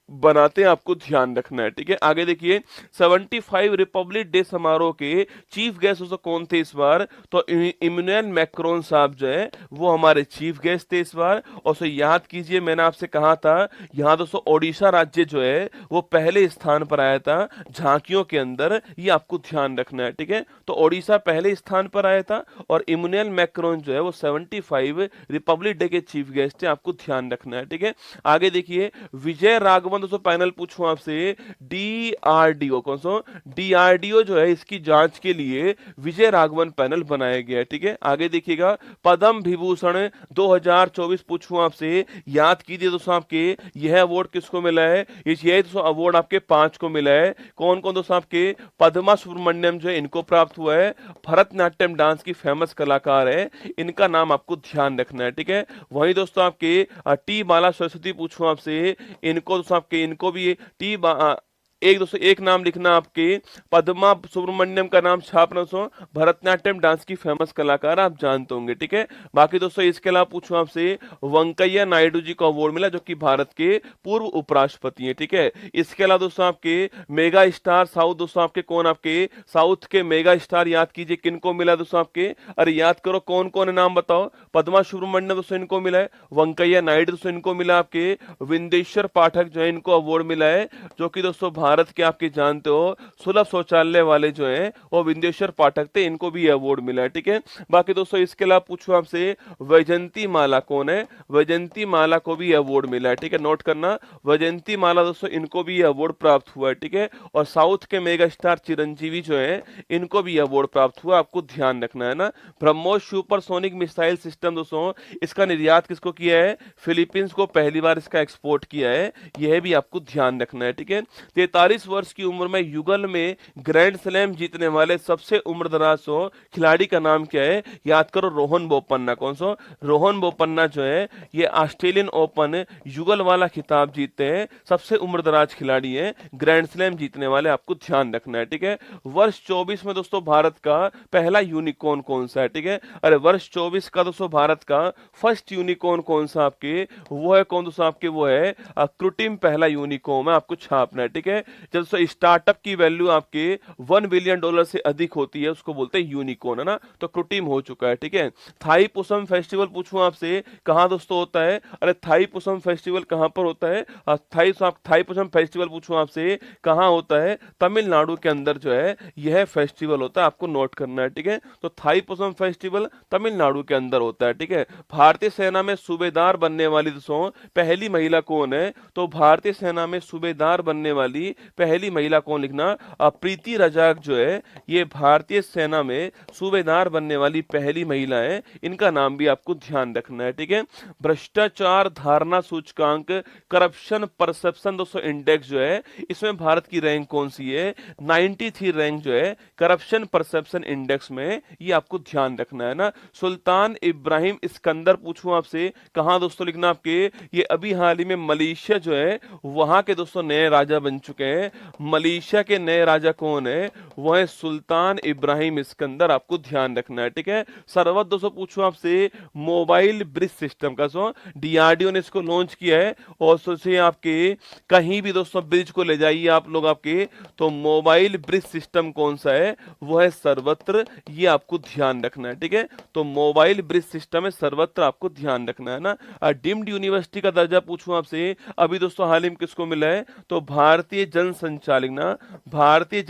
बनाते हैं, आपको ध्यान रखना है। ठीक है, आगे देखिए 75 रिपब्लिक डे समारोह के चीफ गेस्ट दोस्तों कौन थे इस बार? तो इमैनुअल मैक्रोन साहब जो है वो हमारे चीफ गेस्ट थे इस बार। और सो याद कीजिए मैंने आपसे कहा था यहाँ दोस्तों ओडिशा राज्य जो है वो पहले स्थान पर आया था झांकियों के अंदर, ये आपको ध्यान रखना है। ठीक है, तो ओडिशा पहले स्थान पर आया था और इमैनुअल मैक्रोन जो है वो 75 रिपब्लिक डे के चीफ गेस्ट थे, आपको ध्यान रखना है। ठीक है, आगे देखिए विजय राघवन दोस्तों पैनल पूछूं आपसे, डीआरडीओ कौन सा? डीआरडीओ जो है इसकी जांच के लिए विजय राघवन पैनल बनाया गया है। ठीक है, आगे देखिएगा पद्म विभूषण 2024 पूछूं आपसे, याद कीजिए दोस्तों आपके यह अवार्ड किसको मिला है? ये दोस्तों अवार्ड आपके 5 को मिला है। कौन कौन दोस्तों आपके? पद्मा सुब्रमण्यम जो है इनको प्राप्त हुआ है, भरतनाट्यम डांस की फेमस कलाकार है, इनका नाम आपको ध्यान रखना है। ठीक है, वहीं दोस्तों आपके टी बाला सरस्वती पूछूं आपसे, इनको दोस्तों आपके इनको भी एक दोस्तों एक नाम लिखना आपके, पद्मा सुब्रमण्यम का नाम छापना दोस्तों, भरतनाट्यम डांस की फेमस कलाकार आप जानते होंगे। ठीक है, बाकी दोस्तों इसके अलावा पूछूं आपसे, वेंकैया नायडू जी को अवार्ड मिला जो कि भारत के पूर्व उपराष्ट्रपति हैं। ठीक है, इसके अलावा दोस्तों आपके मेगा स्टार साउथ दोस्तों आपके कौन? आपके साउथ के मेगा स्टार याद कीजिए किनको मिला दोस्तों आपके? अरे याद करो कौन कौन है, नाम बताओ। पद्मा सुब्रमण्यम दोस्तों इनको मिला है, वेंकैया नायडू दोस्तों इनको मिला, आपके विंदेश्वर पाठक जो है इनको अवार्ड मिला है, जो कि दोस्तों भारत के आपके जानते हो सुलभ शौचालय वाले जो हैं वो विंदेश्वर पाठक थे, इनको भी अवार्ड मिला है। ठीक है, बाकी दोस्तों इसके अलावा पूछो आपसे वैजंती माला कौन है? वैजंती माला को भी अवार्ड मिला है। ठीक है, नोट करना, वैजंती माला दोस्तों इनको भी अवार्ड प्राप्त हुआ है। ठीक है, और साउथ के मेगा स्टार चिरंजीवी जो है इनको भी अवार्ड प्राप्त हुआ, आपको ध्यान रखना है ना। ब्रह्मोस सुपरसोनिक मिसाइल सिस्टम दोस्तों इसका निर्यात किसको किया है? फिलीपींस को पहली बार इसका एक्सपोर्ट किया है, यह भी आपको ध्यान रखना है। ठीक है, 43 वर्ष की उम्र में युगल में ग्रैंड स्लैम जीतने वाले सबसे उम्रदराज खिलाड़ी का नाम क्या है? याद करो, रोहन बोपन्ना। कौन सा? रोहन बोपन्ना जो है ये ऑस्ट्रेलियन ओपन युगल वाला खिताब जीतते हैं, सबसे उम्रदराज खिलाड़ी हैं, ग्रैंड स्लैम जीतने वाले, आपको ध्यान रखना है। ठीक है, वर्ष 24 में दोस्तों भारत का पहला यूनिकॉर्न कौन सा है? ठीक है, अरे वर्ष 24 का दोस्तों भारत का फर्स्ट यूनिकॉर्न कौन सा आपके? वो है कौन दोस्तों आपके? वो है क्रुटिम, पहला यूनिकॉर्न है, आपको छापना है। ठीक है, जब दोस्तों स्टार्टअप की वैल्यू आपके $1 बिलियन से अधिक होती है उसको बोलते हैं यूनिकॉर्न, है ना, तो क्रुटिम हो चुका है। ठीक है, थाई पुसम फेस्टिवल पूछूं आपसे, कहां दोस्तों होता है? अरे थाई पुसम फेस्टिवल कहां पर होता है? थाई पुसम फेस्टिवल पूछूं आपसे कहां होता है? तमिलनाडु के अंदर जो है यह फेस्टिवल होता है, आपको नोट करना है। ठीक है, तो थाई पुसम फेस्टिवल तमिलनाडु के अंदर होता है। ठीक है, भारतीय सेना में सूबेदार बनने वाली दोस्तों पहली महिला कौन है? तो भारतीय सेना में सूबेदार बनने वाली पहली महिला कौन? लिखना प्रीति रजाक जो है ये भारतीय सेना में सूबेदार बनने वाली पहली महिला है, इनका नाम भी आपको ध्यान रखना है। ठीक है, भ्रष्टाचार धारणा सूचकांक, करप्शन परसेप्शन दोस्तों इंडेक्स जो है इसमें भारत की रैंक कौन सी है? 93 रैंक जो है करप्शन परसेप्शन इंडेक्स में, ये आपको ध्यान रखना है ना। सुल्तान इब्राहिम इस्कंदर पूछूं आपसे, कहां दोस्तों? लिखना आपके ये अभी हाल ही में मलेशिया जो है वहां के दोस्तों नए राजा बन चुके हैं। मलेशिया के नए राजा कौन है? वो है सुल्तान इब्राहिम इस्कंदर, आपको ध्यान रखना है। ठीक है, सर्वत दोस्तों पूछूं आपसे मोबाइल ब्रिज सिस्टम का डीआरडीओ ने इसको लॉन्च किया है, और सोचिए आपके कहीं भी दोस्तों ब्रिज को ले जाइए आप लोग आपके, तो मोबाइल ब्रिज सिस्टम कौन सा है? वो है सर्वत्र, ये आपको ध्यान रखना है। ठीक है, तो मोबाइल ब्रिज सिस्टम है सर्वत्र, आपको ध्यान रखना है ना। डीम्ड यूनिवर्सिटी का दर्जा पूछूं आपसे, अभी दोस्तों हाल ही में किसको मिला है? तो भारतीय जनसंचार ना, भारतीय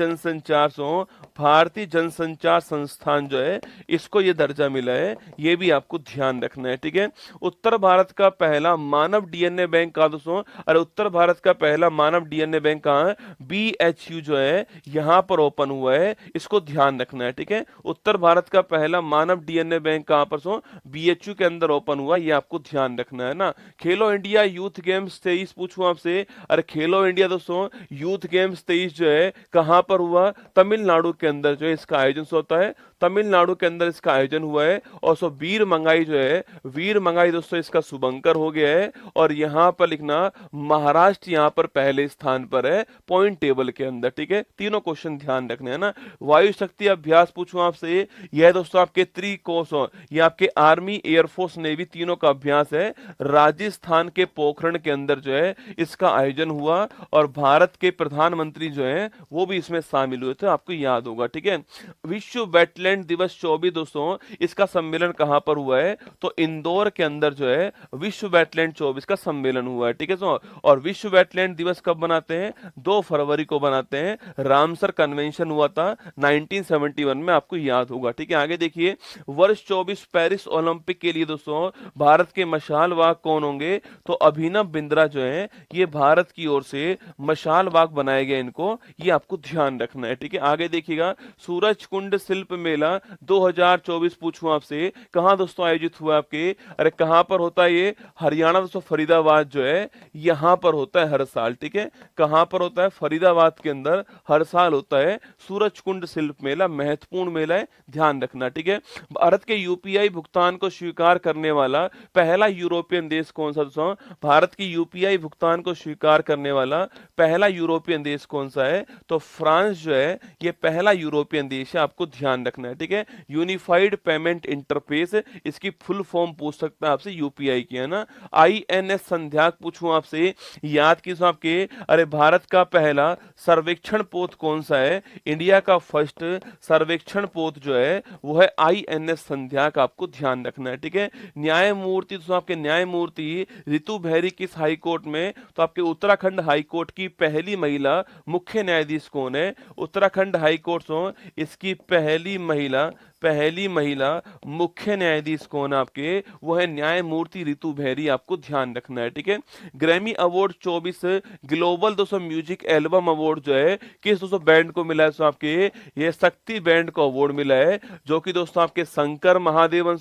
जनसंचार संस्थान जो है इसको ये दर्जा मिला है, ये भी आपको ध्यान रखना है। ठीक है, उत्तर भारत का पहला मानव डीएनए बैंक कहां दोस्तों? अरे उत्तर भारत का पहला मानव डीएनए बैंक कहां है? बीएचयू जो है यहां पर ओपन हुआ है, इसको ध्यान रखना है। ठीक है, उत्तर भारत का पहला मानव डीएनए बैंक कहां पर बीएचयू के अंदर ओपन हुआ, ये आपको ध्यान रखना है ना। खेलो इंडिया यूथ गेम्स 23 पूछूं आपसे, अरे खेलो इंडिया दोस्तों यूथ गेम्स 23 जो है कहां पर हुआ, तमिलनाडु के अंदर जो है इसका आयोजन होता है, तमिलनाडु के अंदर इसका आयोजन हुआ है। और सो वीर मंगाई जो है, वीर मंगाई दोस्तों इसका शुभंकर हो गया है। और यहां पर लिखना महाराष्ट्र यहां पर पहले स्थान पर है पॉइंट टेबल के अंदर, ठीक है। तीनों क्वेश्चन ध्यान रखने हैं ना। वायु शक्ति अभ्यास पूछूं आपसे, यह दोस्तों आपके त्रिकोश, ये आपके आर्मी, एयरफोर्स, नेवी तीनों का अभ्यास है। राजस्थान के पोखरण के अंदर जो है इसका आयोजन हुआ और भारत के प्रधानमंत्री जो है वो भी इसमें शामिल हुए थे, आपको याद होगा, ठीक है। विश्व वेटलैंड दिवस 24 दोस्तों इसका सम्मेलन कहां पर हुआ है, तो इंदौर के अंदर जो है विश्व वेटलैंड 24 का सम्मेलन हुआ है, ठीक है। और विश्व वेटलैंड दिवस कब बनाते हैं, 2 फरवरी को बनाते हैं। रामसर कन्वेंशन हुआ था 1971 में, आपको याद होगा, ठीक है। आगे देखिए, वर्ष 24 पेरिस ओलंपिक के लिए दोस्तों भारत के मशाल वाहक कौन होंगे, तो अभिनव बिंद्रा जो है ये भारत की ओर से मशाल वाहक बनाए गए, इनको ये आपको ध्यान रखना है, ठीक है। आगे देखिएगा, सूरज कुंड शिल्प मेला 2024 पूछूं आपसे, कहां दोस्तों आयोजित हुआ आपके, अरे कहां पर होता है ये, हरियाणा दोस्तों फरीदाबाद जो है यहां पर होता है हर साल, ठीक है। कहां पर होता है, फरीदाबाद के अंदर हर साल होता है सूरज कुंड शिल्प मेला, महत्वपूर्ण मेला है, ध्यान रखना, ठीक है। भारत के यूपीआई भुगतान को स्वीकार करने वाला पहला यूरोपियन देश कौन सा दोस्तों, भारत की यूपीआई भुगतान को स्वीकार करने वाला पहला यूरोपियन देश कौन सा है, तो फ्रांस जो है ये पहला यूरोपियन देश है, आपको ध्यान रखना है, ठीक है। यूनिफाइड पेमेंट इंटरफेस, इसकी फुल फॉर्म पूछ सकता है आपसे यूपीआई की, है ना। आईएनएस संध्याक पूछूं आपसे, याद कीजिए आपके, अरे भारत का पहला सर्वेक्षण पोत कौन सा है, इंडिया का फर्स्ट सर्वेक्षण पोत जो है वो है आईएनएस संध्याक, आपको ध्यान रखना है, ठीक है। न्यायमूर्ति दोस्तों आपके न्यायमूर्ति रितु बहरी किस हाई कोर्ट में, तो आपके उत्तराखंड हाई कोर्ट की पहली महिला मुख्य न्यायाधीश कौन है, उत्तराखंड हाई कोर्ट इसकी पहली महिला मुख्य न्यायाधीश कौन आपके, वो है न्यायमूर्ति रितु बहरी, आपको ध्यान रखना है, ठीक है। ग्रैमी अवार्ड 24 ग्लोबल दोस्तों म्यूजिक एल्बम अवार्ड जो है किस दोस्तों बैंड को मिला है, दोस्तों आपके ये शक्ति बैंड को अवार्ड मिला है, जो कि दोस्तों आपके शंकर महादेवन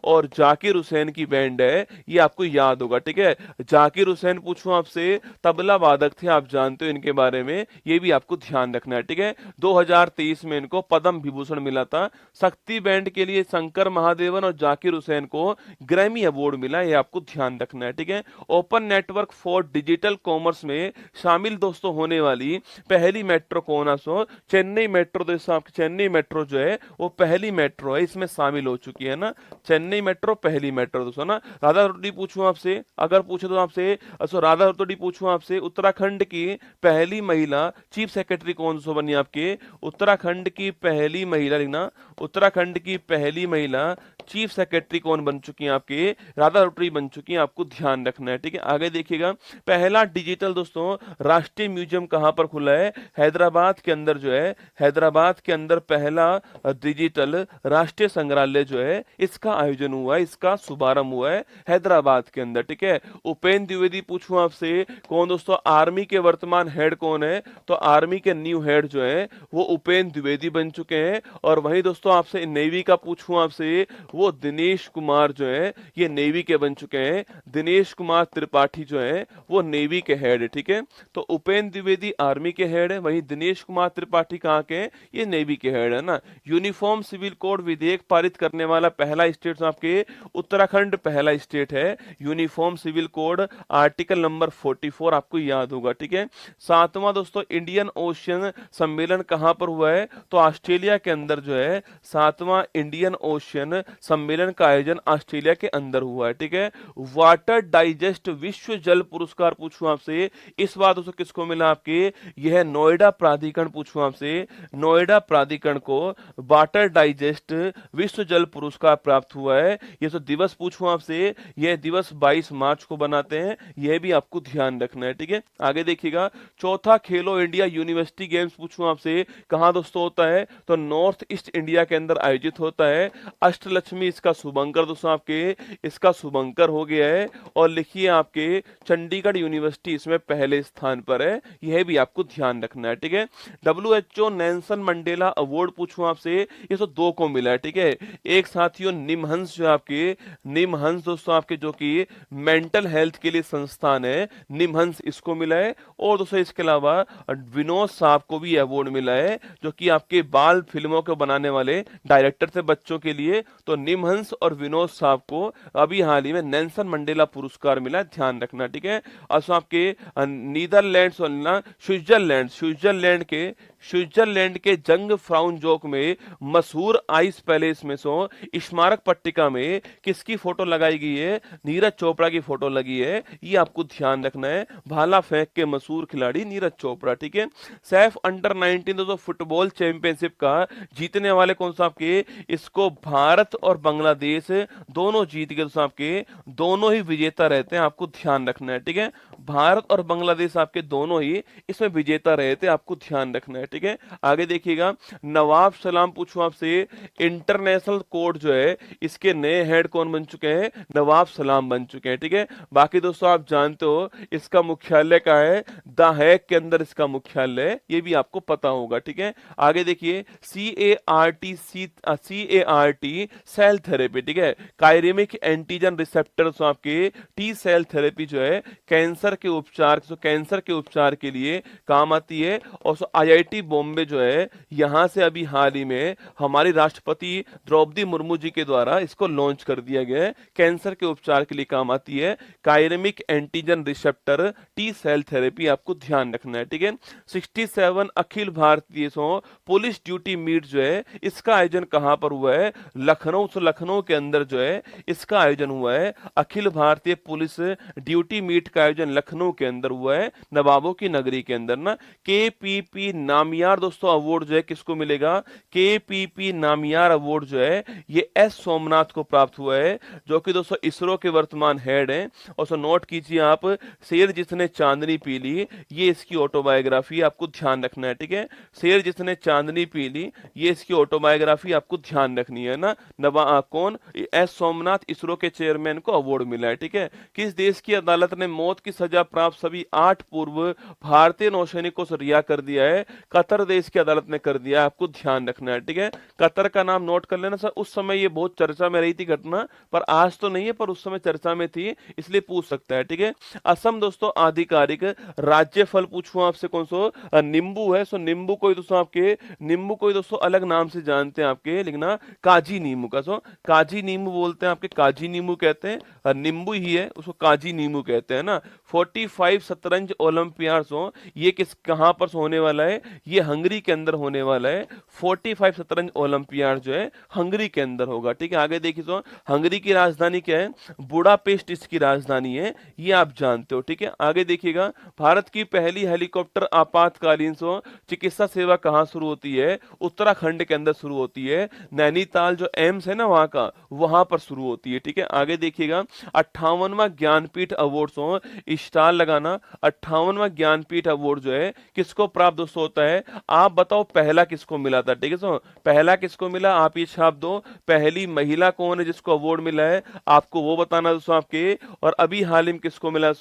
और जाकिर हुसैन की बैंड है, ये आपको याद होगा, ठीक है। जाकिर हुसैन पूछूं आपसे, तबला वादक थे, आप जानते हो इनके बारे में, ये भी आपको ध्यान रखना है, ठीक है। 2023 में इनको पद्म विभूषण मिला था। शक्ति बैंड के लिए शंकर महादेवन और जाकिर हुसैन को ग्रैमी अवार्ड मिला, ये आपको ध्यान रखना है, ठीक है। Open network for digital commerce में शामिल दोस्तों होने वाली पहली मेट्रो कौन है, चेन्नई मेट्रो, दोस्तों आपकी चेन्नई मेट्रो जो है वो पहली मेट्रो है, इसमें शामिल हो चुकी है ना, चेन्नई मेट्रो पहली मेट्रो दोस्तों ना। राधा रतोड़ी पूछूं आपसे, अगर पूछे तो आपसे, राधा रतोड़ी पूछूं आपसे, उत्तराखंड की पहली महिला चीफ सेक्रेटरी कौन सा बनी आपके, उत्तराखंड की पहली महिला लिखना, उत्तराखंड की पहली महिला चीफ सेक्रेटरी कौन बन चुकी है आपके, राधा रतोड़ी बन चुकी है, आपको ध्यान रखना है, ठीक है। आगे देखिएगा, पहला डिजिटल दोस्तों राष्ट्रीय म्यूजियम कहां पर खुला है, हैदराबाद के अंदर जो है, हैदराबाद के अंदर पहला डिजिटल राष्ट्रीय संग्रहालय जो है इसका आयोजन हुआ है, इसका शुभारंभ हुआ है हैदराबाद के अंदर, ठीक है। उपेंद्र द्विवेदी पूछूं आपसे, कौन दोस्तों आर्मी के वर्तमान हेड कौन है, तो आर्मी के न्यू हेड जो है वो उपेंद्र द्विवेदी बन चुके हैं। और वहीं दोस्तों आपसे नेवी का पूछूं आपसे, वो दिनेश कुमार जो है ये नेवी के बन चुके हैं, दिनेश कुमार त्रिपाठी जो है वो नेवी के हेड है, ठीक है। तो उपेंद्र द्विवेदी आर्मी के हेड है, वहीं दिनेश कुमार त्रिपाठी कहाँ के हैं, ये नेवी के हेड है ना। यूनिफॉर्म सिविल कोड विधेयक पारित करने वाला पहला स्टेट आपके उत्तराखंड पहला स्टेट है, uniform civil code article number 44, आपको याद होगा, ठीक है। 7वां दोस्तों इंडियन ओशियन सम्मेलन कहां पर हुआ है, तो ऑस्ट्रेलिया के अंदर जो है 7वां इंडियन ओशियन सम्मेलन का आयोजन ऑस्ट्रेलिया के अंदर हुआ है, ठीक है। वाटर डाइजेस्ट विश्व जल पुरस्कार पूछूं आपसे, इस बार दोस्तों किसको मिला आपके, यह नोएडा प्राधिकरण पूछूं आपसे, नोएडा प्राधिकरण को वाटर डाइजेस्ट विश्व जल पुरस्कार प्राप्त हुआ है। ये तो दिवस पूछूं आपसे, यह दिवस 22 मार्च को बनाते हैं, यह भी आपको ध्यान रखना है, ठीक है। आगे देखिएगा, चौथा खेलो इंडिया यूनिवर्सिटी गेम्स पूछूं आपसे, कहां दोस्तों होता है, तो नॉर्थ ईस्ट इंडिया के अंदर अंदर आयोजित होता है। अष्टलक्ष्मी इसका शुभंकर दोस्तों आपके, इसका शुभंकर हो गया है। और लिखिए आपके चंडीगढ़ यूनिवर्सिटी इसमें पहले स्थान पर है, यह भी आपको ध्यान रखना है, ठीक है। WHO नेल्सन मंडेला अवार्ड पूछूं आपसे, ये तो 2 को मिला है, ठीक है। एक साथियों निमहंस जो आपके, निमहंस दोस्तों आपके जो कि मेंटल हेल्थ के लिए संस्थान है, निमहंस इसको मिला है। और दोस्तों इसके अलावा विनोद साहब को भी अवार्ड मिला है, जो कि आपके बाल फिल्मों को बनाने वाले डायरेक्टर थे बच्चों के लिए। तो निमहंस और विनोद साहब को अभी हाल ही में नेल्सन मंडेला पुरस्कार मिला, ध्यान रखना, ठीक है। और आपके नीदरलैंड्स और स्विट्जरलैंड के जंग फ्राउनजोक में मशहूर आइस पैलेस में सो स्मारक पट्टिका में किसकी फोटो लगाई गई है? नीरज चोपड़ा की फोटो लगी है, ये आपको ध्यान रखना है। भाला फेंक के मशहूर खिलाड़ी नीरज चोपड़ा, ठीक है। सैफ अंडर-19 दोस्तों फुटबॉल चैंपियनशिप का जीतने वाले कौन सा आपके, इसको भारत और बांग्लादेश दोनों जीत गए दोस्तों आपके, दोनों ही विजेता रहते हैं, आपको ध्यान रखना है, ठीक है। भारत और बांग्लादेश आपके दोनों ही इसमें विजेता रहे थे, आपको ध्यान रखना है, ठीक है। आगे देखिएगा, नवाब सलाम पूछूं आपसे, इंटरनेशनल कोर्ट जो है इसके नए हेड कौन बन चुके हैं? नवाब सलाम बन चुके हैं, ठीक है। बाकी दोस्तों आप जानते हो इसका मुख्यालय कहाँ है? द हैग के अंदर इसका मुख्यालय है, ये भी आपको पता होगा, ठीक है। आगे देखिए, CAR-T सेल थेरेपी, ठीक है, कायरेमिक एंटीजन रिसेप्टर आपके टी सेल थेरेपी जो है कैंसर के उपचार के लिए काम आती है। और IIT बॉम्बे जो है यहां से अभी हाल ही में हमारी राष्ट्रपति द्रौपदी मुर्मू जी के द्वारा इसको लॉन्च कर दिया गया है, कैंसर के उपचार के लिए काम आती है कायरेमिक antigen receptor T cell therapy, आपको ध्यान रखना है, ठीक है। 67 Akhil Bharatiya police duty meet जो है इसका आयोजन कहां पर हुआ है? लखनऊ के अंदर जो है इसका आयोजन हुआ है। Akhil Bharatiya police duty meet का आयोजन लखनऊ के अंदर हुआ है, नवाबों की नगरी के अंदर ना। KPP नामियार दोस्तों अवार्ड जो है किसको मिलेगा? KPP नामियार अवार्ड जो है ये S सोमनाथ को प्राप्त हुआ है, जो कि दोस्तों इसरो के वर्तमान हेड हैं। और सो नोट कीजिए आप, शेर जिसने चांदनी पी ली, ये इसकी ऑटोबायोग्राफी, आपको ध्यान रखना है, ठीक है। शेर जिसने चांदनी पी ली, ये इसकी ऑटोबायोग्राफी आपको ध्यान रखनी है ना। कौन? S सोमनाथ, इसरो के चेयरमैन को अवार्ड मिला है, ठीक है। किस देश की अदालत ने मौत की सजा प्राप्त सभी 8 पूर्व भारतीय नौसैनिकों से रिहा कर दिया है? कतर देश की अदालत ने कर दिया, आपको ध्यान रखना है, ठीक है। कतर का नाम नोट कर लेना सर, उस समय ये बहुत चर्चा में रही थी घटना, पर आज तो नहीं है, पर उस समय चर्चा में थी, इसलिए पूछ सकता है, ठीक है। असम दोस्तों आधिकारिक राज्य फल पूछूं आपसे कौन सो? नींबू है। सो नींबू को दोस्तों अलग नाम से जानते हैं आपके, लिखना काजी नींबू का। सो काजी नींबू बोलते हैं आपके, काजी नींबू कहते हैं, नींबू ही है उसको काजी नींबू कहते हैं ना। 45 शतरंज ओलंपियाड ये कहां पर होने वाला है? ये हंगरी के अंदर होने वाला है। 45 शतरंज ओलंपियाड जो है हंगरी के अंदर होगा, ठीक है। आगे देखिए, तो हंगरी की राजधानी क्या है? बुडापेस्ट इसकी राजधानी है, ये आप जानते हो, ठीक है। आगे देखिएगा, भारत की पहली हेलीकॉप्टर आपातकालीन चिकित्सा सेवा कहां शुरू होती है? उत्तराखंड के अंदर शुरू होती है, नैनीताल जो एम्स है ना वहां पर शुरू होती है, ठीक है। आगे देखिएगा, 58वां ज्ञानपीठ अवार्ड स्टार लगाना, 58वां ज्ञानपीठ अवार्ड जो है किसको प्राप्त दोस्तों होता है? आप बताओ पहला किसको मिला था, ठीक है। पहला किसको मिला, आप ये छाप दो। पहली महिला कौन है जिसको अवार्ड मिला है, आपको वो बताना दोस्तों आपके। और अभी हाल ही में किसको मिला?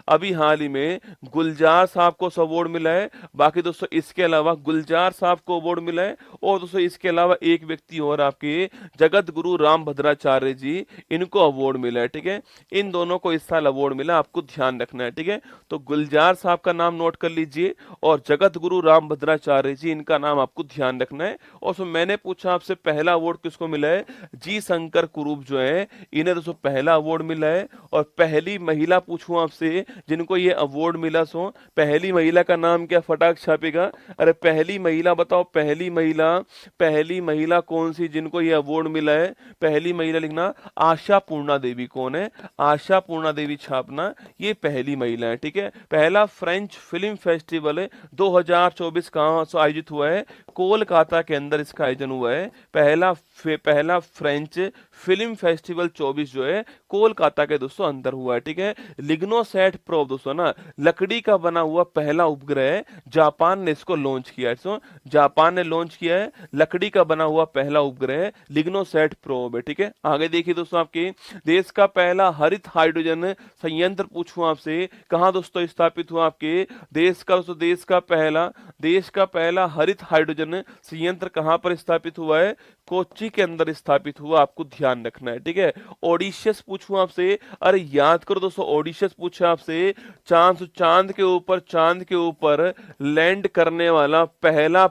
अभी हाल ही में गुलजार साहब को अवार्ड मिला है। बाकी दोस्तों इसके अलावा गुलजार साहब को अवार्ड मिला है। और दोस्तों इसके अलावा एक व्यक्ति और आपके जगत गुरु राम भद्राचार्य जी, इनको अवार्ड मिला है, ठीक है। इन दोनों को इस साल अवार्ड मिला, आपको ध्यान रखना है, ठीक है। तो गुलजार साहब का नाम नोट कर लीजिए, और जगत गुरु राम भद्राचार्य जी, इनका नाम आपको ध्यान रखना है। और सो मैंने पूछा आपसे पहला अवार्ड किसको मिला है? जी शंकर कुरूप जो है, इन्हें दोस्तों पहला अवार्ड मिला है। और पहली महिला पूछूं आपसे जिनको ये अवार्ड मिला, पहली महिला का नाम क्या फटाक छापेगा? अरे पहली महिला बताओ, पहली महिला कौन सी जिनको ये अवार्ड मिला है? पहली महिला लिखना, आशा पूर्णा देवी। कौन है? आशा पूर्णा देवी छापना, ये पहली महिला है, ठीक है। पहला फ्रेंच फिल्म फेस्टिवल 2024 कहां आयोजित हुआ है? कोलकाता के अंदर इसका आयोजन हुआ है। पहला फ्रेंच फिल्म फेस्टिवल 24 जो है कोलकाता के दोस्तों अंदर हुआ है, ठीक है। लिग्नोसैट प्रोब दोस्तों ना, लकड़ी का बना हुआ पहला उपग्रह जापान ने इसको लॉन्च किया है। जापान ने लॉन्च किया है लकड़ी का बना हुआ पहला उपग्रह लिग्नोसैट प्रोब है, ठीक है। आगे देखिए दोस्तों, आपके देश का पहला हरित हाइड्रोजन संयंत्र पूछूं आपसे, कहाँ दोस्तों स्थापित हुआ? आपके देश का दोस्तों, देश का पहला हरित हाइड्रोजन संयंत्र कहाँ पर स्थापित हुआ है? कोच्चि के अंदर स्थापित हुआ, आपको ध्यान रखना है, ठीक है। ऑडिशस पूछूं आपसे, अरे याद करो दोस्तों, ऑडिशस पूछा आपसे, चांद के ऊपर लैंड करने वाला पहला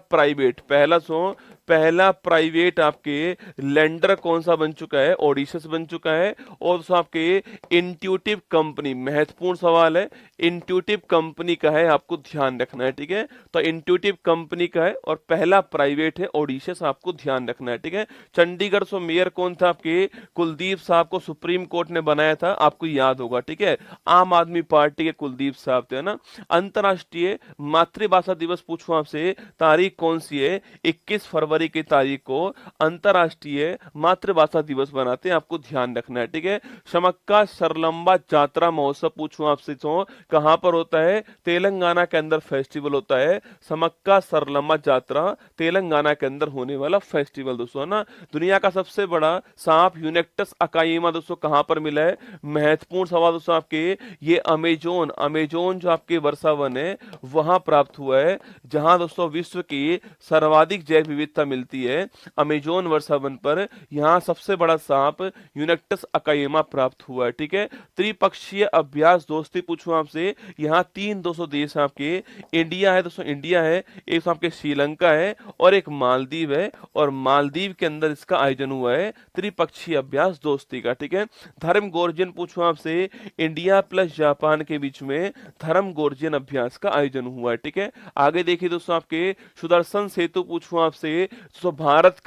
प्राइवेट आपके लैंडर कौन सा बन चुका है? ऑडिशस बन चुका है। और दोस्तों आपके इंट्यूटिव कंपनी, महत्वपूर्ण सवाल है, इंट्यूटिव कंपनी का है, आपको ध्यान रखना है, ठीक है। तो इंट्यूटिव कंपनी का है और पहला प्राइवेट है ऑडिशस, आपको ध्यान रखना है, ठीक है। चंडीगढ़ सो मेयर कौन था? आपके कुलदीप साहब को सुप्रीम कोर्ट ने बनाया था, आपको याद होगा, ठीक है। आम आदमी पार्टी के कुलदीप साहब थे ना। अंतरराष्ट्रीय मातृभाषा दिवस पूछूं आपसे, तारीख कौन सी है? 21 फरवरी की तारीख को अंतरराष्ट्रीय मातृभाषा दिवस बनाते हैं, आपको ध्यान रखना है, ठीक है। शमक्का सरलंबा जात्रा महोत्सव पूछूं आपसे, तो कहां पर होता है? तेलंगाना के अंदर फेस्टिवल होता है। समक्का सरलम्मा जात्रा तेलंगाना के अंदर होने वाला फेस्टिवल दोस्तों ना। दुनिया का सबसे बड़ा सांप यूनेक्टस अकाइमा दोस्तों कहां पर मिला है? महत्वपूर्ण सवाल दोस्तों आपके, ये अमेजोन जो आपके वर्षावन है वहां प्राप्त हुआ है, जहां दोस्तों विश्व की सर्वाधिक जैव विविधता मिलती है। अमेजोन वर्षावन पर यहां सबसे बड़ा सांप यूनेक्टस अकाइमा प्राप्त हुआ है, ठीक है। त्रिपक्षीय अभ्यास दोस्ती पूछूं आपसे, यहाँ 3 200 देश आपके, इंडिया है दोस्तों, इंडिया है, एक आपके श्रीलंका है और एक मालदीव है, और मालदीव के अंदर इसका आयोजन हुआ है त्रिपक्षीय अभ्यास दोस्ती का, ठीक है। धर्म गोर्जन पूछूं आपसे, इंडिया प्लस जापान के बीच में धर्म गोर्जन अभ्यास का आयोजन हुआ है, ठीक है। आगे देखिए दोस्तों, आपके सुदर्शन सेतु पूछूं आपसे, तो भारत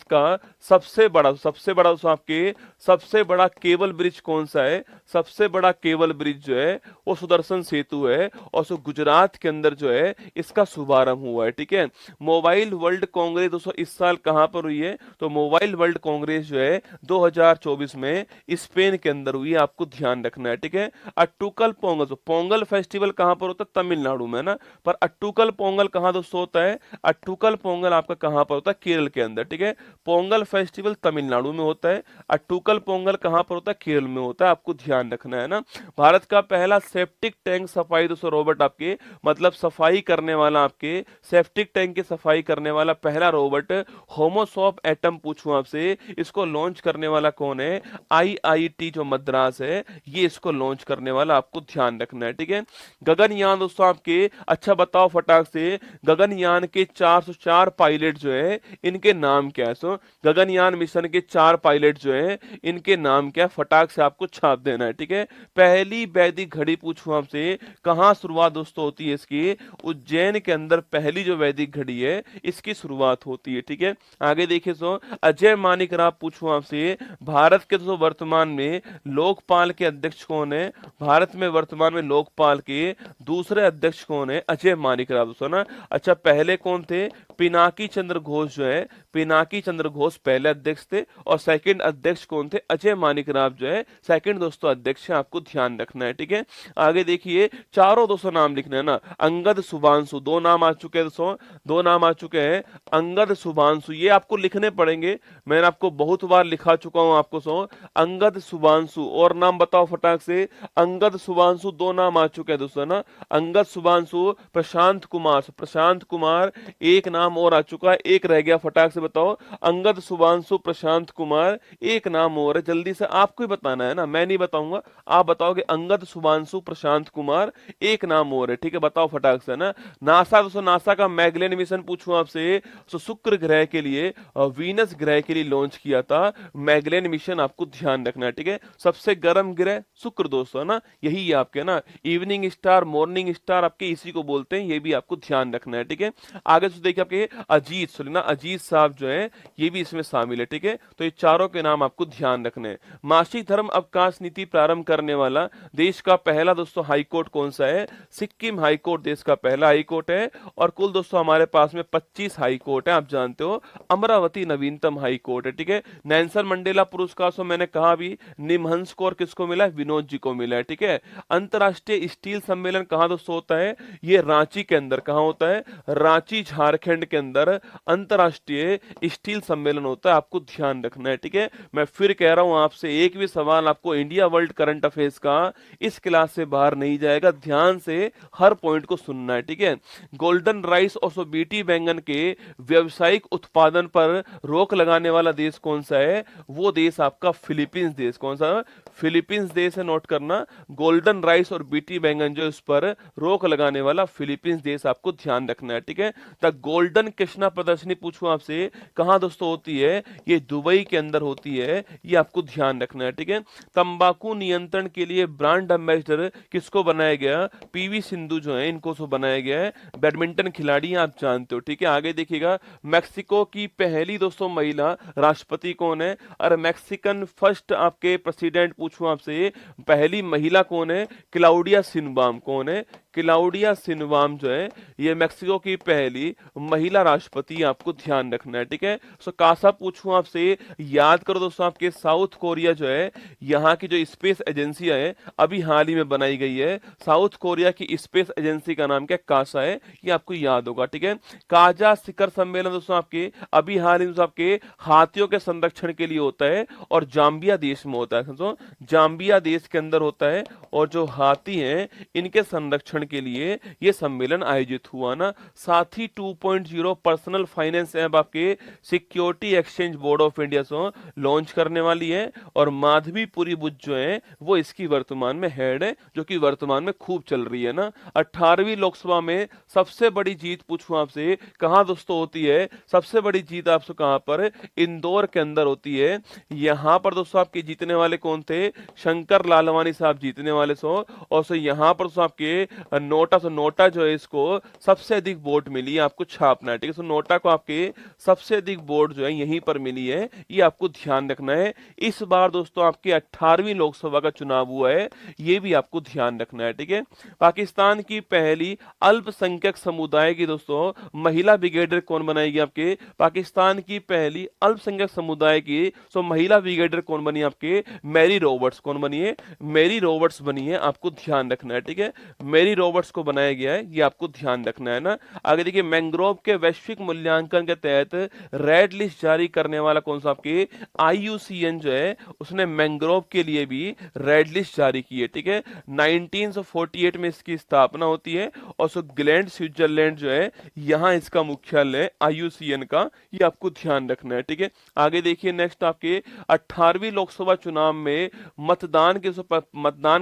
का सबसे बड़ा दोस्तों आपके, सबसे बड़ा केबल ब्रिज कौन सा है? सबसे बड़ा केबल ब्रिज जो है वो सुदर्शन सेतु है, और सो गुजरात के अंदर जो है इसका शुभारंभ हुआ है, ठीक है। मोबाइल वर्ल्ड कांग्रेस दोस्तों इस साल कहां पर हुई है? तो मोबाइल वर्ल्ड कांग्रेस जो है 2024 में स्पेन के अंदर हुई है, आपको ध्यान रखना है, ठीक है। अट्टुकल पोंगल, तो पोंगल फेस्टिवल कहां पर होता है? तमिलनाडु में ना। पर अट्टुकल पोंगल कहां दोस्तों होता है? अट्टुकल पोंगल आपका कहां पर होता है? केरल के अंदर, ठीक है। पोंगल फेस्टिवल तमिलनाडु में होता है, अट्टुकल पोंगल कहां पर होता है? केरल में होता है, आपको ध्यान रखना है ना। भारत का पहला सेप्टिक टैंक सफाई दोस्तों रोबोट आपके, मतलब सफाई करने वाला, आपके सेप्टिक टैंक की सफाई करने वाला पहला रोबोट होमोसॉप एटम पूछूं आपसे, इसको लॉन्च करने वाला कौन है? आईआईटी जो मद्रास है ये इसको लॉन्च करने वाला, आपको ध्यान रखना है, ठीक है। गगनयान दोस्तों आपके, अच्छा बताओ फटाक से, गगनयान के 404 पायलट जो है इनके नाम क्या है? सो गगनयान मिशन के 4 पायलट जो है इनके नाम क्या? फटाक से आपको छाप देना है, ठीक है। पहली वैदिक घड़ी पूछूं आपसे, कहां शुरुआत दोस्तों होती है इसकी? उज्जैन के अंदर पहली जो वैदिक घड़ी है इसकी शुरुआत होती है, ठीक है। आगे देखिए, सो अजय मानिक राव पूछूं आपसे, भारत के दोस्तों वर्तमान में लोकपाल के अध्यक्ष कौन है? भारत में वर्तमान में लोकपाल के दूसरे अध्यक्ष कौन है? अजय मानिक राव दोस्तों ना। अच्छा, पहले कौन थे? पिनाकी चंद्र घोष जो है, पिनाकी चंद्र घोष पहले अध्यक्ष थे, और सेकंड अध्यक्ष कौन थे? अजय मानिक राव जो है सेकंड दोस्तों अध्यक्ष है, आपको ध्यान रखना है, ठीक है। आगे देखिए, चारों दोस्तों नाम लिखना है ना। अंगद शुभांशु, 2 नाम आ चुके हैं दोस्तों, 2 नाम आ चुके हैं, अंगद शुभांशु, ये आपको लिखने पड़ेंगे, मैंने आपको बहुत बार लिखा चुका हूं आपको। सो अंगद शुभांशु, और नाम बताओ फटाक से। अंगद शुभांशु 2 नाम आ चुके हैं दोस्तों ना, अंगद शुभांशु, प्रशांत कुमार एक नाम और आ चुका है, एक रह गया, फटाक से बताओ। अंगद शुभांशु प्रशांत कुमार, एक नाम और है, जल्दी से आपको ही बताना है ना, मैं नहीं बताऊंगा, आप बताओगे। अंगद शुभांशु प्रशांत कुमार, एक नाम और है, ठीक है, बताओ फटाक से ना। नासा दोस्तों, नासा का मैगलेन मिशन पूछूं आपसे, तो शुक्र ग्रह के लिए, वीनस ग्रह के लिए लॉन्च किया था मैगलेन मिशन, आपको ध्यान रखना है, ठीक है। सबसे गर्म ग्रह शुक्र दोस्तों ना, यही है आपके ना, इवनिंग स्टार, मॉर्निंग स्टार आपके इसी को बोलते हैं, ये भी आपको ध्यान रखना है, ठीक है। आगे से देखिए, आपके अजीत साहब जो है ये भी इसमें शामिल है, ठीक है। तो ये चारों के नाम आपको ध्यान रखने हैं। मासिक धर्म अवकाश नीति प्रारंभ करने वाला देश का पहला दोस्तों हाईकोर्ट कौन सा है? सिक्किम हाईकोर्ट देश का पहला हाईकोर्ट है, और कुल दोस्तों हमारे पास में 25 हाईकोर्ट है, आप जानते हो। अमरावती नवीनतम हाईकोर्ट है, ठीक है। नेल्सन मंडेला पुरस्कार से मैंने कहा भी, निमहंस को और किसको मिला है? विनोद जी को मिला है, ठीक है। अंतरराष्ट्रीय स्टील सम्मेलन कहां दोस्तों होता है? ये रांची के अंदर, कहां होता है? रांची झारखंड के अंदर अंतरराष्ट्रीय स्टील सम्मेलन होता है, आपको ध्यान रखना है। ठीक है, मैं फिर कह रहा हूं आपसे, एक भी सवाल आपको इंडिया वर्ल्ड करंट अफेयर्स का इस क्लास से बाहर नहीं जाएगा, ध्यान से हर पॉइंट को सुनना है। ठीक है, गोल्डन राइस और बीटी बैंगन के व्यवसायिक उत्पादन पर रोक लगाने वाला देश कौन सा है? वो देश आपका फिलीपींस देश। कौन सा? फिलीपींस देश है, नोट करना। गोल्डन राइस और बीटी बैंगन जो इस पर रोक लगाने वाला फिलीपींस देश, आपको ध्यान रखना है। ठीक है, द गोल्डन कृष्णा प्रदर्शनी पूछूं आपसे कहां दोस्तों होती है? ये दुबई के अंदर होती है, ये आपको ध्यान रखना है। ठीक है, तंबाकू नियंत्रण के लिए ब्रांड एम्बेसडर किसको बनाया गया? पीवी सिंधु जो है, इनको सो बनाया गया है, बैडमिंटन खिलाड़ी आप जानते हो। ठीक है, आगे देखिएगा, मैक्सिको की पहली दोस्तों महिला राष्ट्रपति कौन है? और मैक्सिकन फर्स्ट आपके प्रेसिडेंट पूछूं आपसे, पहली महिला कौन है? क्लाउडिया सिनबाम। कौन है? क्लाउडिया सिनबाम जो है, ये मैक्सिको की पहली महिला राष्ट्रपति, आपको ध्यान रखना है। ठीक है, सो कासा पूछूं आपसे, याद करो दोस्तों, आपके साउथ कोरिया जो है, यहाँ की जो स्पेस एजेंसी है अभी हाल ही में बनाई गई है, साउथ कोरिया की स्पेस एजेंसी का नाम क्या? कासा है, ये आपको याद होगा। ठीक है, काजा शिखर सम्मेलन दोस्तों आपके अभी हाल ही में आपके हाथियों के संरक्षण के लिए होता है और जाम्बिया देश में होता है। समझो, जाम्बिया देश के अंदर होता है, और जो हाथी हैं इनके संरक्षण के लिए ये सम्मेलन आयोजित हुआ ना। साथ ही 2.0 पर्सनल फाइनेंस ऐप आपके security exchange board of India से लॉन्च करने वाली है, और माधवीपुरी बुद्ध जो है वो इसकी वर्तमान में हेड है, जो कि वर्तमान में खूब चल रही है ना। 18वीं लोकसभा में सबसे बड़ी जीत पूछूं आपसे कहां दोस्तों होती है? सबसे बड़ी जीत आपसे कहां पर? इंदौर के अंदर होती है। यहां पर दोस्तों आपके जीतने वाले कौन थे? शंकर लालवानी साहब जीतने वाले सो, और सो यहां पर दोस्तों आपके नोटा, सो नोटा जो है इसको सबसे अधिक वोट मिली है, आपको छापना है। ठीक है, सो नोटा को आपके सबसे अधिक वोट जो है यहीं पर मिली है, ये आपको ध्यान रखना है। इस बार दोस्तों आपके 18वीं लोकसभा का चुनाव हुआ है, ये भी आपको ध्यान रखना है। ठीक है, पाकिस्तान की पहली अल्पसंख्यक समुदाय की दोस्तों महिला ब्रिगेडियर कौन बनाएगी? आपके पाकिस्तान की पहली अल्पसंख्यक समुदाय की सो महिला ब्रिगेडियर कौन बनी? आपके मैरी रॉबर्ट्स। कौन बनी है? मैरी रॉबर्ट्स बनी है, आपको ध्यान रखना है। ठीक है, मैरी रॉबर्ट्स को बनाया गया है, ये आपको ध्यान रखना है ना। आगे देखिए, मैंग्रोव के वैश्विक मूल्यांकन के तहत रेड लिस्ट जारी करने वाला कौन सा? आपके IUCN जो है उसने मैंग्रोव के लिए भी रेड लिस्ट जारी की है। ठीक है, 1948 में इसकी स्थापना होती है, और सो ग्लैंड स्विट्जरलैंड जो है यहाँ इसका मुख्यालय IUCN का, ये आपको ध्यान रखना है। ठीक है, आगे देखिए, नेक्स्ट आपके 18वीं लोकसभा चुनाव में मतदान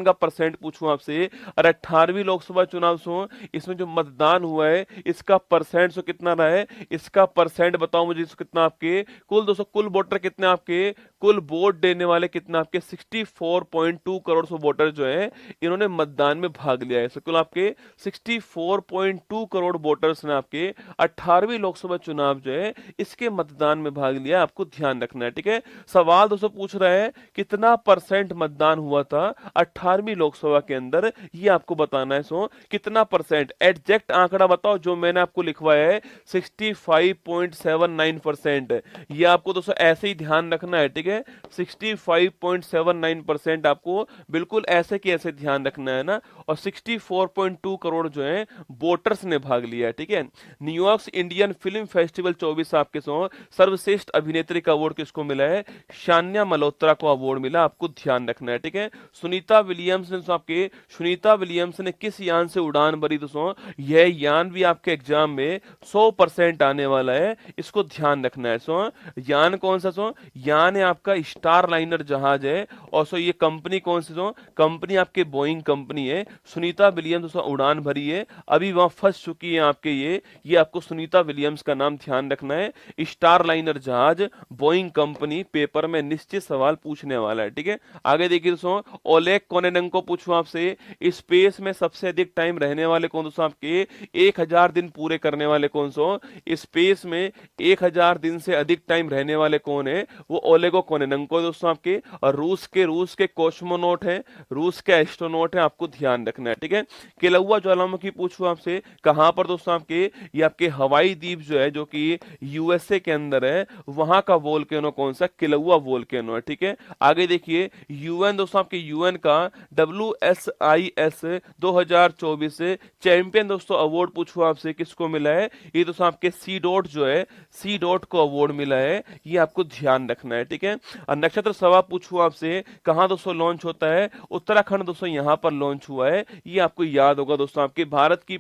का परसेंट पूछूं आपसे, और 18वीं लोकसभा चुनाव सो इसमें जो मतदान हुआ है इसका परसेंट सो कितना रहा है? इसका परसेंट बताओ मुझे, इसको कितना आपके कुल दोस्तों, कुल वोटर कितने आपके, कुल वोट देने वाले कितना आपके 64.2 करोड़ सो वोटर जो है इन्होंने मतदान में भाग लिया है। सो कुल आपके 64.2 करोड़ वोटर्स ने आपके 18वीं लोकसभा चुनाव जो है इसके मतदान में भाग लिया, आपको ध्यान रखना है। ठीक है, सवाल दोस्तों पूछ रहा है कितना परसेंट मतदान हुआ था 18वीं लोकसभा के अंदर, ये आपको बताना है। सो कितना परसेंट, एग्जैक्ट आंकड़ा बताओ, जो मैंने आपको लिखवाया है 65.79%, ये आपको दोस्तों ऐसे ही ध्यान रखना है। ठीक है, 65.79% आपको बिल्कुल ऐसे के ऐसे ध्यान रखना है ना, और 64.2 करोड़ जो है वोटर्स ने भाग लिया है। ठीक है, न्यूयॉर्क इंडियन फिल्म फेस्टिवल 24 आपके सो सर्वश्रेष्ठ अभिनेत्री का अवार्ड किसको मिला है? शान्या मल्होत्रा को अवार्ड मिला, आपको ध्यान रखना है। ठीक है, सुनीता विलियम्स ने आपके सुनीता विलियम्स ने किस यान से उड़ान भरी दोस्तों? यह यान भी आपके एग्जाम में 100% आने वाला है, इसको ध्यान रखना है। सो यान कौन सा? सो यान है आपका स्टार लाइनर जहाज है, और सो ये कंपनी कौन सी? सो कंपनी आपके बोइंग कंपनी है। सुनीता विलियम्स उड़ान भरी है, अभी वहां फंस चुकी है आपके ये आपको सुनीता विलियम्स का नाम ध्यान रखना है। स्टार लाइनर जहाज, बोइंग कंपनी, पेपर में निश्चित सवाल पूछने वाला है। ठीक है, आगे देखिए दोस्तों, ओलेग कोनेनेंको पूछूं आपसे, स्पेस में सबसे अधिक टाइम रहने वाले कौन दोस्तों? आपके 1000 दिन पूरे करने वाले कौन सो? स्पेस में 1000 दिन से अधिक टाइम रहने वाले कौन है? वो ओलेगो कौन है, नंको दोस्तों आपके, और रूस के कॉस्मोनॉट है, रूस के एस्ट्रोनॉट है, आपको ध्यान रखना है, ठीक है। किलौआ ज्वालामुखी पूछूं आपसे, कहां पर दोस्तों आपके, ये आपके हवाई द्वीप जो है, जो कि यूएसए के अंदर है, वहां का वोल्केनो कौन सा, किलौआ वोल्केनो है, ठीक है। आगे देखिए यूएन दोस्तों आपके, यूएन का WSIS 2024 से चैंपियन दोस्तों अवार्ड पूछूं आपसे, किसको मिला है, ये दोस्तों आपके सी डॉट जो है, सी डॉट को अवार्ड मिला है, ये आपको ध्यान रखना है, ठीक है। और नक्षत्र सवा पूछूं आपसे, कहां दोस्तों लॉन्च होता है, उत्तराखंड दोस्तों यहां पर लॉन्च हुआ है, ये आपको याद होगा दोस्तों, आपके भारत की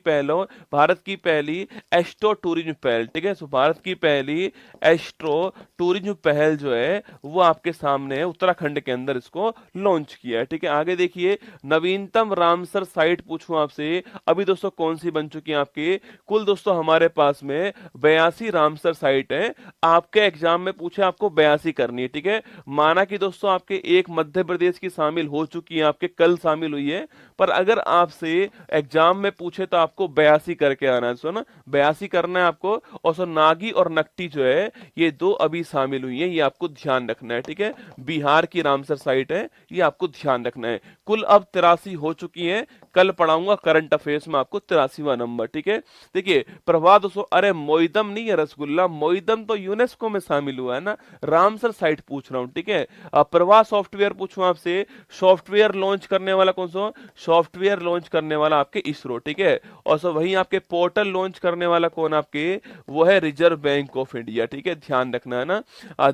पहली एस्ट्रो टूरिज्म पहल, ठीक है। सो भारत की पहली एस्ट्रो टूरिज्म पहल जो है वो आपके सामने है, उत्तराखंड के अंदर इसको लॉन्च किया है, ठीक है। आगे देखिए नवीनतम रामसर साइट पूछूं आपसे, अभी दोस्तों कौन सी बन चुकी है आपकी, कुल दोस्तों हमारे पास में 82 रामसर साइट है, आपके एग्जाम में पूछे आपको 82 करनी है, ठीक है। माना कि दोस्तों आपके एक मध्य प्रदेश की शामिल हो चुकी है, आपके कल शामिल हुई है, पर अगर आपसे एग्जाम में पूछे तो आपको 82 करके आना है, सो ना 82 करना है आपको। और सो नागी और नकटी जो है ये दो अभी शामिल हुई है, ये आपको ध्यान रखना है, ठीक है। बिहार की रामसर साइट है, ये आपको ध्यान रखना है। कुल अब 83 हो चुकी है, कल पढ़ाऊंगा करंट अफेयर्स में आपको 83वां नंबर, ठीक है। देखिए प्रवाह दोस्तों, अरे मोइदम नहीं है रसगुल्ला, मोइदम तो यूनेस्को में शामिल हुआ है ना, रामसर साइट पूछ रहा हूं, ठीक है। अब प्रवाह सॉफ्टवेयर पूछूं आपसे, सॉफ्टवेयर लॉन्च करने वाला कौन सा, सॉफ्टवेयर लॉन्च करने वाला आपके इसरो, ठीक है। और सो वहीं आपके पोर्टल लॉन्च करने वाला कौन आपके, वो है रिजर्व बैंक ऑफ इंडिया, ठीक है, ध्यान रखना है ना।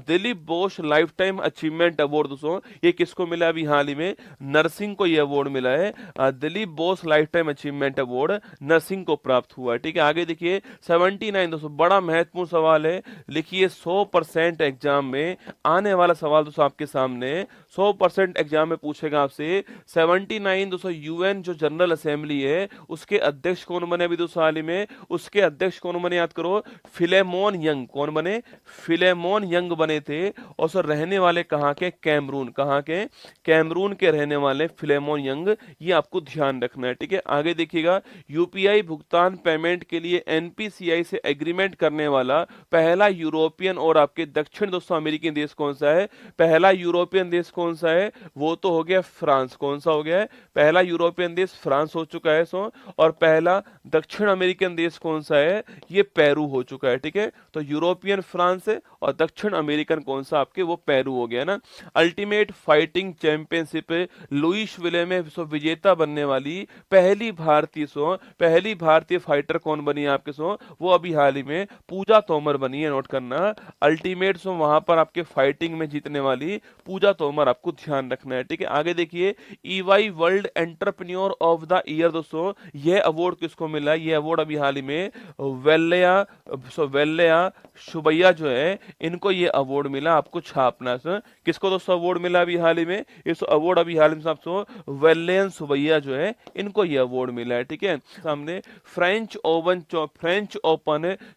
Dilip Bose lifetime achievement award दोस्तों, ये किसको मिला अभी हाल ही में, नरसिंह को ये अवार्ड मिला है, Dilip Bose lifetime achievement award Narsingh को प्राप्त हुआ है, ठीक है। आगे देखिए 79 दोस्तों, बड़ा महत्वपूर्ण सवाल है, लिखिए 100% एग्जाम में आने वाला सवाल दोस्तों आपके सामने, 100% एग्जाम में पूछेगा आपसे 79 दोस्तों, यूएन जो जनरल असेंबली है उसके अध्यक्ष कौन बने अभी दोस्तों हाल ही में, उसके अध्यक्ष कौन बने याद करो, फिलेमोन यंग, कौन बने, फिलेमोन यंग बने थे। और सर रहने वाले कहाँ के, कैमरून, कहाँ के, कैमरून के रहने वाले फिलेमोन यंग, ये आपको ध्यान रखना है, ठीक है। आगे देखिएगा यूपीआई भुगतान पेमेंट के लिए एनपीसीआई से एग्रीमेंट करने वाला पहला यूरोपियन और आपके दक्षिण दोस्तों अमेरिकी देश कौन सा है, पहला यूरोपियन देश कौन सा है, वो तो हो गया फ्रांस, कौन सा हो गया है, पहला यूरोपियन देश फ्रांस हो चुका है सो, और पहला दक्षिण अमेरिकन देश कौन सा है, ये पेरू हो चुका है, ठीक है। तो यूरोपियन फ्रांस है और दक्षिण अमेरिकन कौन सा आपके, वो पेरू हो गया ना। अल्टीमेट फाइटिंग चैंपियनशिप लुइसविले में विजेता बनने वाली पहली भारतीय फाइटर कौन बनी है आपके सो, वो अभी हाल ही में पूजा तोमर बनी है, नोट करना। अल्टीमेट सो वहां पर आपके फाइटिंग में जीतने वाली पूजा तोमर, आपको ध्यान रखना है, ठीक है। आगे देखिए EY world entrepreneur of the year दोस्तों, यह अवार्ड किसको मिला, यह अवार्ड अभी हाल ही में वेल्लया सुबैया जो है, इनको ये अवार्ड मिला, आपको छापना सर, किसको दोस्तों अवार्ड मिला अभी हाल ही में, इस अवार्ड अभी हाल ही में आपको वेल्लेन सुबैया जो है, इनको ये अवार्ड मिला है, ठीक है। सामने फ्रेंच ओपन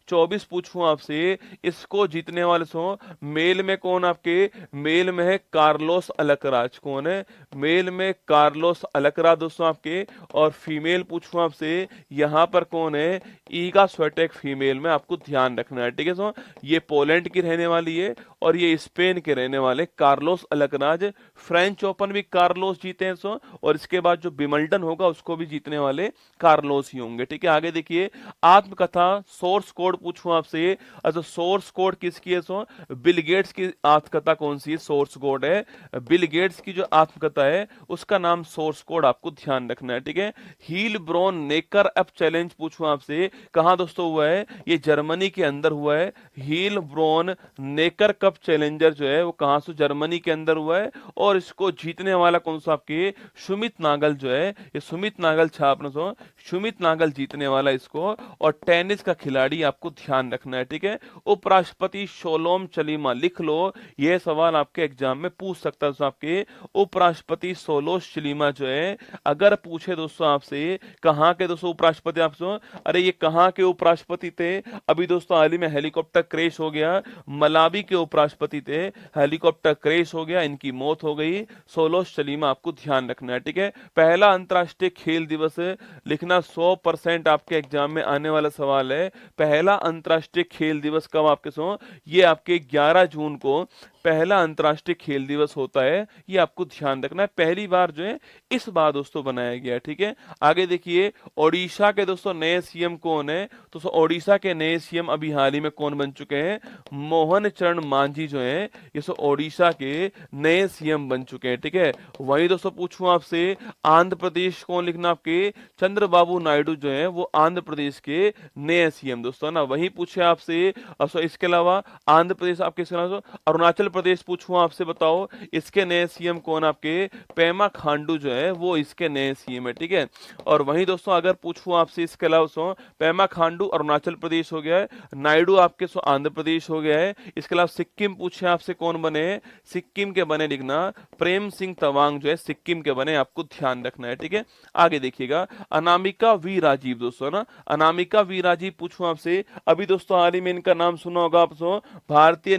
24 पूछूं आपसे, इसको जीतने वाले सो मेल में कौन आपके, मेल में है कार्लोस अलकराज, कौन है, मेल में कार्लोस अलकराज दोस्तों आपके। और फीमेल पूछूं आपसे, यहां पर कौन है, ईगा स्वेटेक फीमेल में, आपको ध्यान रखना है, ठीक है। सो ये पोलैंड की रहने वाली है और ये स्पेन के रहने वाले कार्लोस अलकराज। फ्रेंच ओपन भी कार्लोस जीते हैं सो, और इसके बाद जो विंबलडन होगा उसको भी जीतने वाले कार्लोस ही होंगे, ठीक है। आगे देखिए आत्मकथा सोर्स कोड पूछूं आपसे, अच्छा सोर्स कोड किसकी है सो, बिल गेट्स की आत्मकथा कौन सी है, सोर्स कोड है बिल गेट्स की जो आत्मकथा है उसका नाम सोर्स कोड, आपको ध्यान रखना है, ठीक है। हील ब्रॉन नेकर अप चैलेंज पूछूं आपसे, कहां दोस्तों हुआ है, ये जर्मनी के अंदर हुआ है। हील ब्रॉन नेकर कप चैलेंजर जो है वो कहां से, जर्मनी के अंदर हुआ है, और इसको जीतने वाला कौन सा आपके, सुमित नागल जो है, ये सुमित नागल छापना सो, सुमित नागल जीतने वाला इसको। और टेनिस का खिलाड़ी आपको ध्यान रखना है, ठीक है। उपराष्ट्रपति शोलोम चलीमा, लिख लो, यह सवाल आपके एग्जाम में पूछ सकता है आपके, उपराष्ट्रपति सोलोस चिलीमा जो है, अगर पूछे दोस्तों आपसे कहां के दोस्तों उपराष्ट्रपति आपसे, अरे ये कहां के उपराष्ट्रपति थे, अभी दोस्तों हाल ही में हेलीकॉप्टर क्रैश हो गया, मलावी के उपराष्ट्रपति थे, हेलीकॉप्टर क्रैश हो गया, इनकी मौत हो गई, सोलोस चलीमा, आपको ध्यान रखना है, ठीक है। पहला अंतरराष्ट्रीय खेल दिवस लिखना, 100% आपके एग्जाम में आने वाला सवाल है, पहला अंतरराष्ट्रीय खेल दिवस कब आपके सो, ये आपके 11 जून को पहला अंतर्राष्ट्रीय खेल दिवस होता है, ये आपको ध्यान रखना है। पहली बार जो है इस बार दोस्तों बनाया गया है, ठीक है। आगे देखिए, ओडिशा के दोस्तों नए सीएम कौन है? तो ओडिशा के नए सीएम अभी हाल ही में कौन बन चुके हैं? मोहन चरण मांझी जो है ये ओडिशा के नए सीएम बन चुके हैं, ठीक है। वहीं दोस्तों पूछूं आपसे, आंध्र प्रदेश कौन लिखना आपके? चंद्रबाबू नायडू जो है वो आंध्र प्रदेश के नए सीएम दोस्तों ना। वहीं पूछे आपसे इसके अलावा आंध्र प्रदेश आपके अरुणाचल प्रदेश पूछूं आपसे, बताओ इसके नए सीएम कौन आपके? पेमा खांडू जो है वो इसके नए सीएम है, ठीक है। और वहीं दोस्तों अगर पूछूं आपसे इसके अलावा पेमा खांडू अरुणाचल प्रदेश हो गया है, नायडू आपके आंध्र प्रदेश हो गया है। इसके अलावा सिक्किम पूछे आपसे कौन बने? सिक्किम के बने लिखना प्रेम सिंह तवांग जो है सिक्किम के बने, आपको ध्यान रखना है, ठीक है। आगे देखिएगा, अनामिका वी राजीव दोस्तों ना, अनामिका वी राजीव पूछूं आपसे, अभी दोस्तों हाल ही में इनका नाम सुना होगा आप भारतीय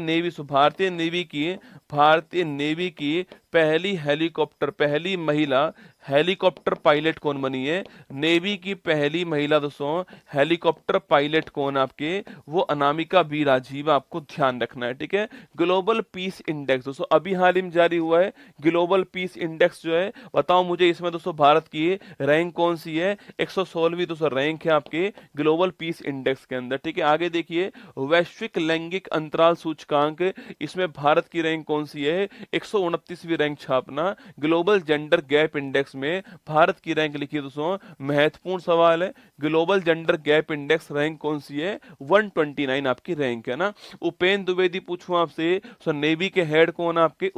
नेवी की पहली हेलीकॉप्टर, पहली महिला हेलीकॉप्टर पायलट कौन बनी है? नेवी की पहली महिला दोस्तों हेलीकॉप्टर पायलट कौन आपके? वो अनामिका बी राजीव, आपको ध्यान रखना है, ठीक है। ग्लोबल पीस इंडेक्स दोस्तों अभी हाल ही में जारी हुआ है, ग्लोबल पीस इंडेक्स जो है, बताओ मुझे इसमें दोस्तों भारत की रैंक कौन सी है? 116वीं दोस्तों रैंक है आपके ग्लोबल पीस इंडेक्स के अंदर, ठीक है। आगे देखिए, वैश्विक लैंगिक अंतराल सूचकांक, इसमें भारत की रैंक कौन सी है? 129वीं रैंक छापना। ग्लोबल जेंडर गैप इंडेक्स में भारत की रैंक लिखिए दोस्तों, महत्वपूर्ण सवाल है, global gender gap index rank कौन सी है? 129 आपकी रैंक है ना। उपेंद्र द्विवेदी पूछूं आपसे, नेवी के हेड कौन आपके?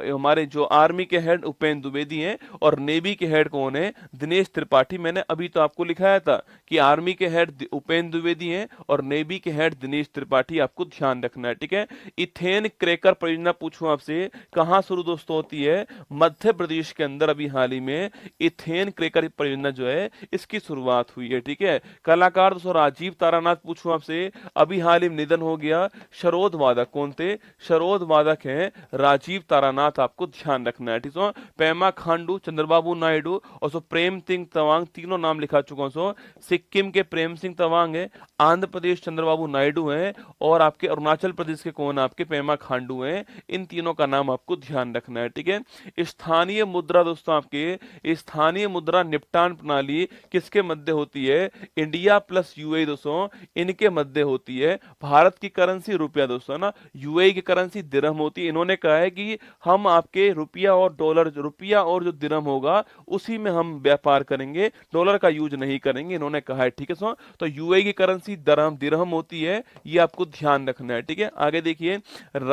हमारे जो आर्मी के हेड उपेंद्र द्विवेदी हैं, और नेवी के हेड कौन है? दिनेश त्रिपाठी। मैंने अभी तो आपको लिखाया था कि आर्मी के हेड उपेंद्र द्विवेदी हैं और नेवी के हेड दिनेश त्रिपाठी, आपको ध्यान रखना है, ठीक है। इथेन क्रैकर परियोजना पूछूं आपसे, कहां शुरू दोस्तों होती है? मध्य प्रदेश के अंदर अभी हाल ही में इथेन क्रैकर परियोजना जो है इसकी शुरुआत हुई है, ठीक है। कलाकार दोस्तों राजीव तारानाथ पूछूं आपसे, अभी हाल ही में निधन हो गया, शरोद वादक कौन थे? शरोद वादक हैं राजीव तारानाथ, आपको ध्यान रखना है, ठीक है। पेमा खांडू, चंद्रबाबू नायडू और प्रेम सिंह तवांग, तीनों नाम लिखा चुका हूं। सिक्किम के प्रेम सिंह तवांग है, आंध्र प्रदेश चंद्रबाबू नायडू हैं, और आपके अरुणाचल प्रदेश के कौन? आपके पेमा खांडू हैं। इन तीनों का नाम आपको ध्यान रखना है, ठीक है। स्थानीय मुद्रा दोस्तों आपके, स्थानीय मुद्रा निपटान प्रणाली किसके मध्य होती है? इंडिया प्लस यूएई दोस्तों, इनके मध्य होती है। भारत की करेंसी रुपया दोस्तों ना, यूएई की करेंसी दिरहम होती है। इन्होंने कहा है कि हम आपके रुपया और डॉलर, रुपया और जो दिरहम होगा उसी में हम व्यापार करेंगे, डॉलर का यूज नहीं करेंगे, इन्होंने कहा है, ठीक है। तो यूएई की करेंसी दिरहम होती है, ये आपको ध्यान रखना है, ठीक है। आगे देखिए,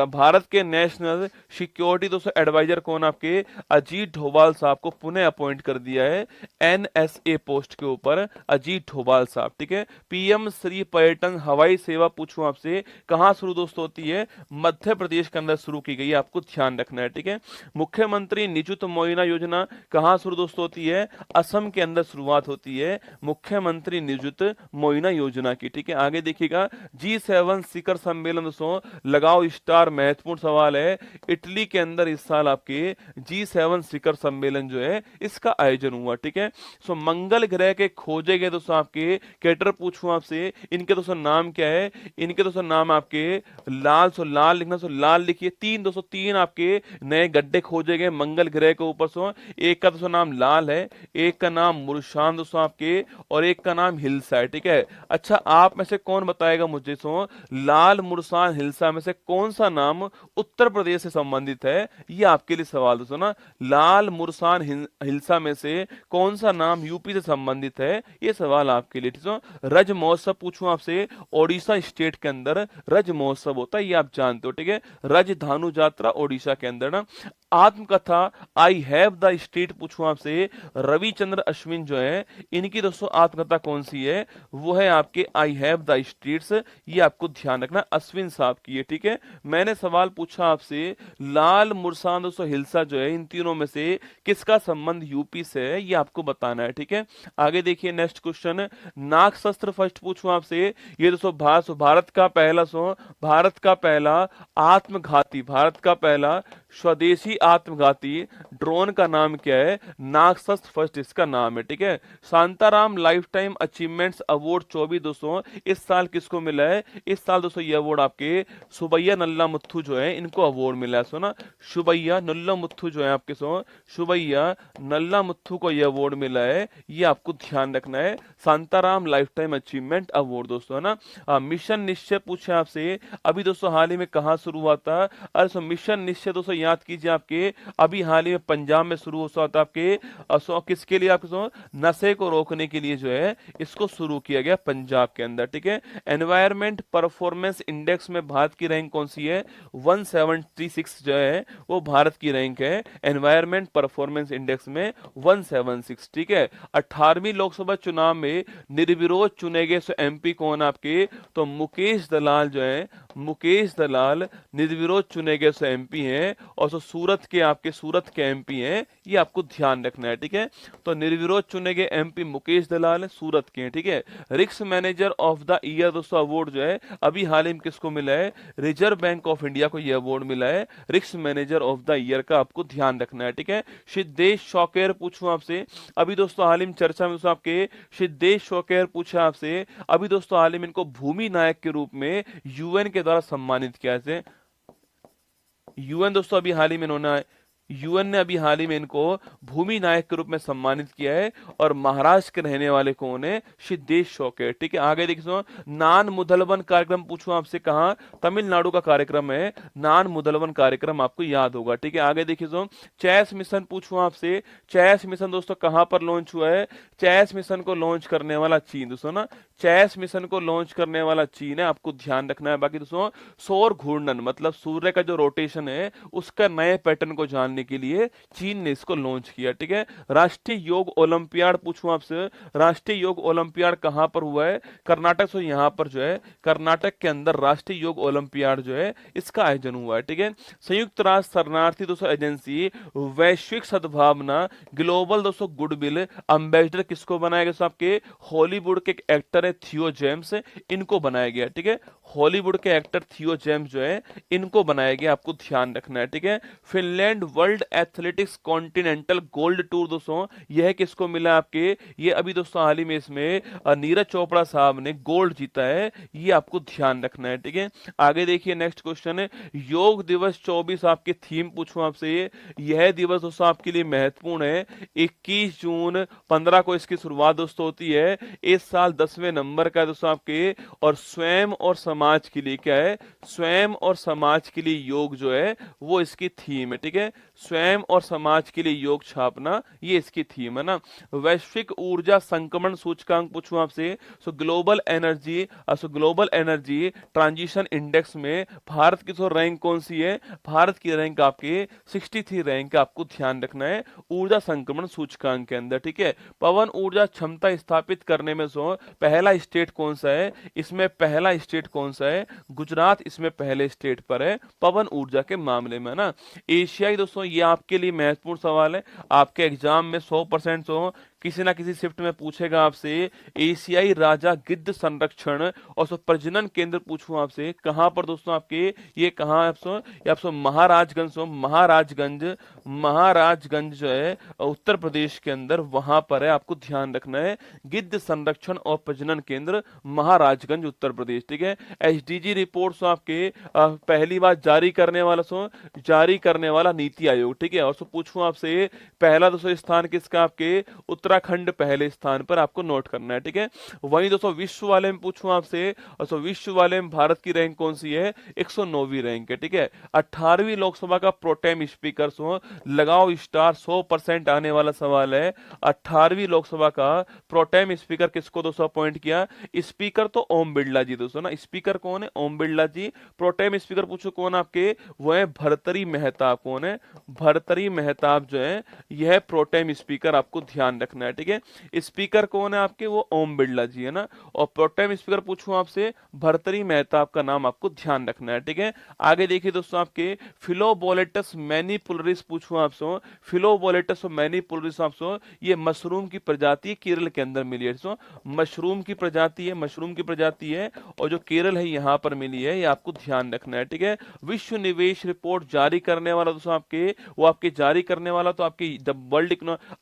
भारत के नेशनल सिक्योरिटी दोस्तों एडवाइजर कौन आपके? अजीत डोभाल साहब को पुनः अपॉइंट कर दिया है एनएसए पोस्ट के ऊपर, अजीत डोभाल साहब, ठीक है। पीएम श्री पर्यटन हवाई सेवा पूछूं आपसे, कहां शुरू दोस्तों होती है? मध्य प्रदेश के अंदर शुरू की गई है, आपको ध्यान रखना है, ठीक है। मुख्यमंत्री निजुत मोइना योजना कहां शुरू दोस्तों होती है? असम के अंदर शुरुआत होती है मुख्यमंत्री निजुत मोइना योजना की, ठीक है। आगे देखिएगा, G7 शिखर सम्मेलन दोस्तों, लगाओ स्टार, महत्वपूर्ण सवाल है। इटली के अंदर इस साल आपके G7 शिखर सम्मेलन जो है इसका आयोजन हुआ, ठीक है। मंगल ग्रह के खोजे गए दोस्तों आपके कैटर पूछूं आपसे, इनके दोस्तों नाम क्या है? इनके दोस्तों नाम आपके लाल, लाल लिखना, लाल लिखिए। तीन आपके नए गड्ढे खोजे गए मंगल ग्रह के ऊपर। एक का दोस्तों नाम लाल है, एक का नाम मुर्शान दोस्तों आपके, और एक का नाम हिल्सा है, ठीक है। अच्छा, आप में से कौन बताएगा मुझे लाल मुर्शान हिल्सा में से कौन सा नाम उत्तर प्रदेश से संबंधित है? ये आपके लिए सवाल दोस्तों ना, लाल मुर्शान हिल्सा में से कौन सा नाम यूपी से संबंधित है? ये सवाल आपके लिए, ठीक है। रज महोत्सव पूछूं आपसे, ओडिशा स्टेट के अंदर रज महोत्सव होता है, ये आप जानते हो, ठीक है। रज धानु यात्रा ओडिशा के अंदर ना। आत्मकथा आई हैव द स्टेट पूछूं आपसे, रविचंद्र अश्विन जो है इनकी दोस्तों आत्मकथा कौन सी है? वो है आपके आई हैव द स्टेट्स, ये आपको ध्यान रखना, अश्विन साहब की है, ठीक है। मैंने सवाल पूछा आपसे, लाल मुर्शान दोस्तों हिल्सा जो है इन तीनों में से किसका संबंध यूपी से है, ये आपको बताना है। ठीक है, आगे देखिए नेक्स्ट क्वेश्चन, नाग शस्त्र फर्स्ट पूछूं आपसे। ये दोस्तों भारत का पहला आत्मघाती, भारत का पहला स्वदेशी आत्मघाती ड्रोन का नाम क्या है? नागशस्त्र फर्स्ट इसका नाम है। ठीक है, Shantaram life time achievements award 24 दोस्तों इस साल किसको मिला है? इस साल दोस्तों ये अवार्ड आपके सुबैया नल्ला मुथ्थू जो है इनको अवार्ड मिला है। सुना, सुबैया नल्ला मुथ्थू जो है आपके सुबैया नल्ला मुथ्थू को ये अवार्ड मिला है, ये आपको ध्यान रखना है। Shantaram life time achievement award दोस्तों, है ना। मिशन निश्चय पूछे आपसे, अभी दोस्तों हाल ही में कहाँ शुरू हुआ था? अरे मिशन निश्चय दोस्तों याद कीजिए, आपके अभी हाल ही में पंजाब में शुरू हुआ था आपके। किसके लिए? आपके नशे को रोकने के लिए जो है इसको शुरू किया गया पंजाब के अंदर। ठीक है, एनवायरमेंट परफॉर्मेंस इंडेक्स में भारत की रैंक कौन सी है? 176 जो है वो भारत की रैंक है एनवायरमेंट परफॉर्मेंस इंडेक्स में 176। ठीक है, 18वीं लोकसभा चुनाव में निर्विरोध चुने गए एमपी कौन आपके? तो मुकेश दलाल जो है, मुकेश दलाल निर्विरोध चुने गए एमपी हैं, और सूरत के एमपी हैं, ये आपको ध्यान रखना है। ठीक है, तो निर्विरोध चुने गए एमपी मुकेश दलाल सूरत के हैं। ठीक है, risk manager of the year दोस्तों अवार्ड जो है अभी हाल ही में किसको मिला है? रिजर्व बैंक ऑफ इंडिया को यह अवार्ड मिला है risk manager of the year का, आपको ध्यान रखना है। ठीक है, सिद्धेश शौकेर पूछूं आपसे, अभी दोस्तों हाल ही में चर्चा में दोस्तों आपके सिद्धेश शौकेर पूछा आपसे, अभी दोस्तों हाल ही में इनको भूमि नायक के रूप में यूएन के द्वारा सम्मानित किया है। यूएन दोस्तों अभी हाल ही में इन्होंने यूएन ने अभी हाल ही में इनको भूमि नायक के रूप में सम्मानित किया है, और महाराष्ट्र के रहने वाले कौन है? सिद्धेश शौकेर। ठीक है, आगे देखिए नान मुदलवन कार्यक्रम पूछूं आपसे, कहा? तमिलनाडु का कार्यक्रम है नान मुदलवन कार्यक्रम, आपको याद होगा। ठीक है, आगे देखिए चैस मिशन पूछूं आपसे, चैस मिशन दोस्तों कहां पर लॉन्च हुआ है? चैस मिशन को लॉन्च करने वाला चीन दोस्तों, ना, चैस मिशन को लॉन्च करने वाला चीन है, आपको ध्यान रखना है। बाकी दोस्तों सौर घूर्णन मतलब सूर्य का जो रोटेशन है उसका नए पैटर्न को जानने के लिए चीन ने इसको लॉन्च किया। ठीक है, राष्ट्रीय योग ओलंपियाड पूछूं आपसे, राष्ट्रीय योग ओलंपियाड कहां पर हुआ है? कर्नाटक से, यहां पर जो है कर्नाटक के अंदर राष्ट्रीय योग ओलंपियाड जो है इसका आयोजन हुआ है। ठीक है, संयुक्त राष्ट्र शरणार्थी दोस्तों एजेंसी वैश्विक सद्भावना ग्लोबल दोस्तों गुडविल एम्बेसडर किसको बनाया गया? आपके हॉलीवुड के एक एक्टर है थियो जेम्स, इनको बनाया गया। ठीक है, हॉलीवुड के एक्टर थियो जेम्स जो है इनको बनाया गया, आपको ध्यान रखना है। ठीक है, Finland world athletics continental gold tour दोस्तों यह किसको मिला? आपके ये अभी दोस्तों हाल ही में इसमें नीरज चोपड़ा साहब ने गोल्ड जीता है, ये आपको ध्यान रखना है। ठीक है, आगे देखिए नेक्स्ट क्वेश्चन है योग दिवस 24 आपके थीम पूछूं आपसे, यह दिवस दोस्तों आपके लिए महत्वपूर्ण है। 21 जून 15 को इसकी शुरुआत दोस्तों होती है, इस साल 10वें नंबर का दोस्तों आपके, और स्वयं और समाज के लिए क्या है? स्वयं और समाज के लिए योग जो है वो इसकी थीम है। ठीक है, स्वयं और समाज के लिए योग छापना, ये इसकी थीम है ना। वैश्विक ऊर्जा संक्रमण सूचकांक पूछूं आपसे, ग्लोबल एनर्जी ट्रांजिशन इंडेक्स में भारत की तो रैंक कौन सी है? भारत की रैंक आपके 63 रैंक, आपको ध्यान रखना है ऊर्जा संक्रमण सूचकांक के अंदर। ठीक है, पवन ऊर्जा क्षमता स्थापित करने में पहला स्टेट कौन सा है? इसमें पहला स्टेट कौन सा है? गुजरात इसमें पहले स्टेट पर है पवन ऊर्जा के मामले में, ना। एशियाई दोस्तों ये आपके लिए महत्वपूर्ण सवाल है, आपके एग्जाम में 100% किसी ना किसी शिफ्ट में पूछेगा आपसे। एशियाई राजा गिद्ध संरक्षण और प्रजनन केंद्र पूछूं आपसे, कहां पर दोस्तों आपके? ये कहां है आपसे? महाराजगंज जो है उत्तर प्रदेश के अंदर, वहां पर है, आपको ध्यान रखना है गिद्ध संरक्षण और प्रजनन केंद्र महाराजगंज उत्तर प्रदेश। ठीक है, एसडीजी रिपोर्ट आपके पहली बार जारी करने वाला नीति आयोग। ठीक है, और पूछूं आपसे पहला दोस्तों स्थान किसका? आपके उत्तराखंड पहले स्थान पर, आपको नोट करना है। ठीक है, वहीं दोस्तों विश्व वाले में पूछूं आपसे, विश्व वाले में भारत की रैंक कौन सी है? 109वीं रैंक है। ठीक है, 18वीं लोकसभा का प्रोटेम स्पीकर लगाओ स्टार, 100% आने वाला सवाल है। 18वीं लोकसभा का प्रोटेम स्पीकर किसको दोस्तों अपॉइंट किया? स्पीकर तो ओम बिरला जी दोस्तों, ना। स्पीकर कौन है? ओम बिरला जी। प्रोटेम स्पीकर पूछो कौन आपके? वो है भर्तरी मेहताब। कौन है? भर्तरी मेहताब जो है यह प्रोटेम स्पीकर, आपको ध्यान रखना रखना है, ठीक है। स्पीकर कौन है आपके, वो ओम बिरला जी है ना। और प्रोटेम स्पीकर पूछूं आपसे, भर्तृहरि मेहता का नाम आपको ध्यान रखना है, ठीक है। आगे देखिए दोस्तों, आपके फिलोबोलेटस मैनीपुलरिस पूछूं आपसे, फिलोबोलेटस और मैनीपुलरिस आपसे, ये मशरूम की प्रजाति केरल के अंदर मिली है दोस्तों। मशरूम की प्रजाति है, मशरूम की प्रजाति है, और जो केरल है यहाँ पर मिली है, ये आपको ध्यान रखना है, ठीक है। विश्व निवेश रिपोर्ट जारी करने वाला दोस्तों आपके, वो आपके जारी करने वाला तो आपके जब वर्ल्ड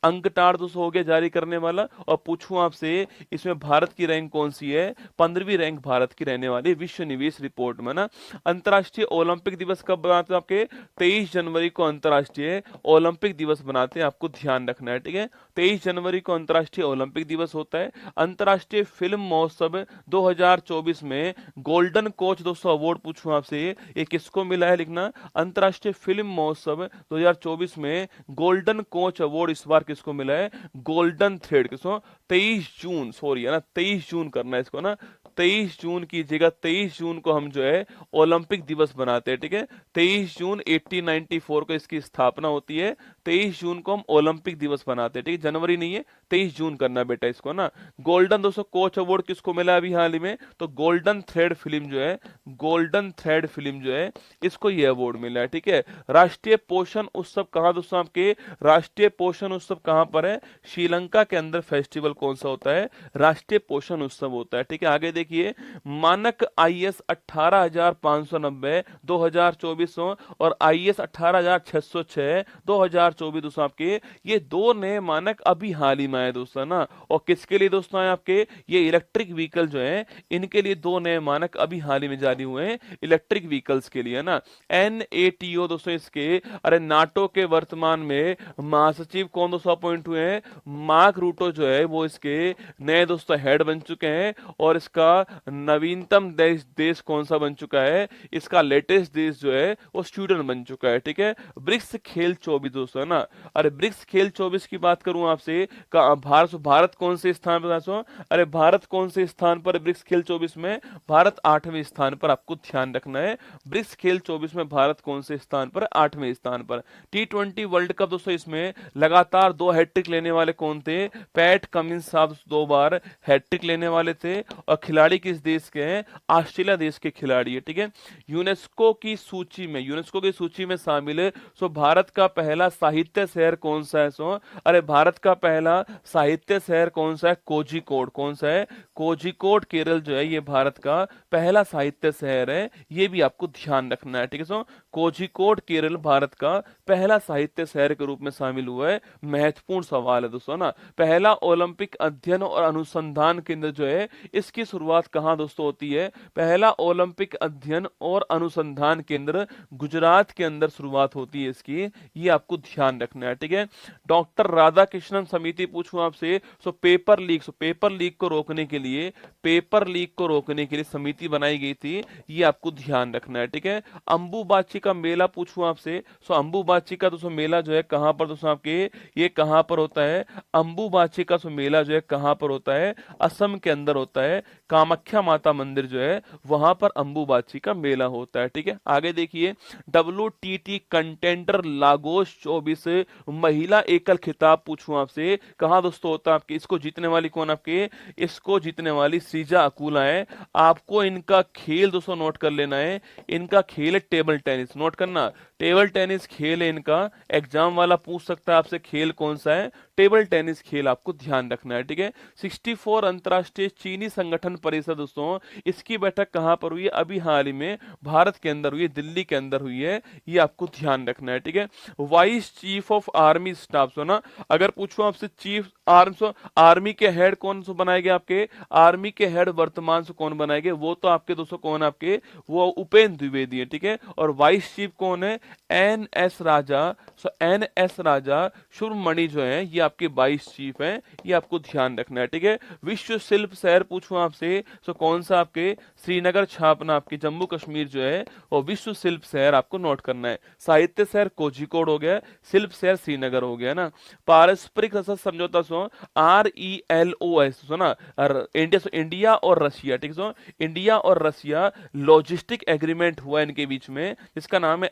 अंकटार दोस्तों हो गया जारी करने वाला। और पूछूं आपसे, इसमें भारत की रैंक कौन सी है, 15वीं रैंक भारत की रहने वाली विश्व निवेश रिपोर्ट में ना। अंतर्राष्ट्रीय ओलंपिक दिवस कब बनाते हैं आपके, 23 जनवरी को अंतर्राष्ट्रीय ओलंपिक दिवस बनाते हैं, आपको ध्यान रखना है, ठीक है। 23 जनवरी को अंतर्राष्ट्रीय ओलंपिक दिवस होता है। अंतर्राष्ट्रीय फिल्म महोत्सव 2024 में गोल्डन कोच दोस्तों अवार्ड पूछूं आपसे, ये किसको मिला है लिखना। अंतर्राष्ट्रीय फिल्म महोत्सव 2024 में गोल्डन कोच अवार्ड इस बार किसको मिला है, गोल्डन थ्रेड किसको, 23 जून, सॉरी है ना, 23 जून करना है इसको ना, 23 जून कीजिएगा। 23 जून को हम जो है ओलंपिक दिवस बनाते हैं, ठीक है। 23 जून 1894 को इसकी स्थापना होती है। 23 जून को हम ओलंपिक दिवस बनाते हैं, ठीक है, जनवरी नहीं है, 23 जून करना बेटा इसको ना। गोल्डन दोस्तों कोच अवार्ड किसको मिला अभी हाल ही में, तो गोल्डन थ्रेड फिल्म जो है, गोल्डन थ्रेड फिल्म जो है, इसको ये अवार्ड मिला है, ठीक है। राष्ट्रीय पोषण उत्सव कहाँ दोस्तों आपके, राष्ट्रीय पोषण उत्सव कहाँ पर है, श्रीलंका के अंदर फेस्टिवल कौन सा होता है, राष्ट्रीय पोषण उत्सव होता है, ठीक है। आगे देखिए, मानक IS 18590 2024 और IS 18606 2024 दोस्तों आपके, ये दो नए मानक अभी हाल ही में आए दोस्तों ना। और किसके लिए दोस्तों आए आपके, ये इलेक्ट्रिक व्हीकल जो है, इनके लिए दो नए मानक अभी हाल ही में जारी हुए हैं, इलेक्ट्रिक व्हीकल्स के लिए ना। NATO दोस्तों इसके, अरे नाटो के वर्तमान में महासचिव कौन दोस्तों अपॉइंट हुए हैं, मार्क रूटो जो है वो इसके नए दोस्तों हेड बन चुके हैं। और इसका नवीनतम देश कौन सा बन चुका है, इसका लेटेस्ट देश जो है वो स्वीडन बन चुका है, ठीक है। ब्रिक्स खेल 24 दोस्तों ना, अरे ब्रिक्स खेल 24 की बात करूं आपसे, भारत कौन से स्थान पर दोस्तों, अरे भारत कौन से स्थान पर ब्रिक्स खेल 24 में, भारत 8वें स्थान पर, आपको ध्यान रखना है। ब्रिक्स खेल 24 में भारत कौन से स्थान पर, 8वें स्थान पर। T20 वर्ल्ड कप दोस्तों, इसमें लगातार 2 हैट्रिक लेने वाले कौन थे, पैट कमिंस साहब 2 बार हैट्रिक लेने वाले थे। और खिलाड़ी किस देश के हैं, ऑस्ट्रेलिया देश के खिलाड़ी है, ठीक है। यूनेस्को की सूची में, यूनेस्को की सूची में शामिल है। सो भारत का पहला साहित्य शहर कौन सा है, सो अरे भारत का पहला साहित्य शहर कौन सा है, कोझिकोड, कौन सा है, कोझिकोड केरल जो है, ये भारत का पहला साहित्य शहर है, ये भी आपको ध्यान रखना है, ठीक है। सो कोझिकोड केरल भारत का पहला साहित्य शहर के रूप में शामिल हुआ है। महत्वपूर्ण सवाल है दोस्तों ना। पहला ओलंपिक अध्ययन और अनुसंधान केंद्र जो है, इसकी शुरुआत कहां दोस्तों होती है, पहला ओलंपिक अध्ययन और अनुसंधान केंद्र गुजरात के अंदर शुरुआत होती है इसकी, ये आपको ध्यान रखना है, ठीक है। डॉक्टर राधाकृष्णन समिति पूछूं आपसे, सो पेपर लीक को रोकने के लिए, पेपर लीक को रोकने के लिए समिति बनाई गई थी, ये आपको ध्यान रखना है, ठीक है। अंबुबाची का मेला पूछूं आपसे, सो अंबुबाची का दोस्तों मेला जो है कहां पर दोस्तों आपके, ये कहां पर होता है, अंबुबाची का मेला जो है कहां पर होता है, असम के अंदर होता है। कामाख्या माता मंदिर जो है वहां पर अंबुबाची का मेला होता है, ठीक है। आगे देखिए, WTT कंटेंडर लागोस 24 महिला एकल खिताब पूछूं आपसे, कहां दोस्तों होता है आपके, इसको जीतने वाली कौन आपके, इसको जीतने वाली श्रीजा अकुला है। आपको इनका खेल दोस्तों नोट कर लेना है, इनका खेल है टेबल टेनिस, नोट करना, टेबल टेनिस खेल है इनका। एग्जाम वाला पूछ सकता है आपसे खेल कौन सा है, टेबल टेनिस खेल आपको ध्यान रखना है, ठीक है। 64 अंतरराष्ट्रीय चीनी संगठन परिषद दोस्तों, इसकी बैठक कहां पर हुई है, अभी हाल ही में भारत के अंदर हुई है, दिल्ली के अंदर हुई है, ये आपको ध्यान रखना है, ठीक है। Vice chief of army staff ना, अगर पूछूं आपसे चीफ आर्मी के हेड कौन से बनाए गए आपके, आर्मी के हेड वर्तमान से कौन बनाए गए, वो तो आपके दोस्तों कौन आपके, वो उपेंद्र द्विवेदी है, ठीक है। और वाइस चीफ कौन है, NS राजा। सो NS राजा शुभमणि जो है, ये आपके वाइस चीफ हैं, ये आपको ध्यान रखना है, ठीक है। विश्व शिल्प शहर पूछूं आपसे, सो कौन सा आपके, श्रीनगर छापना आपके जम्मू कश्मीर जो है, और विश्व शिल्प शहर आपको नोट करना है। साहित्य शहर कोझिकोड हो गया, शिल्प शहर श्रीनगर हो गया ना। पारस्परिक रसद समझौता सो RELOS सुना, इंडिया और रशिया, ठीक है। इंडिया और रशिया लॉजिस्टिक एग्रीमेंट हुआ इनके बीच में, जिसका नाम है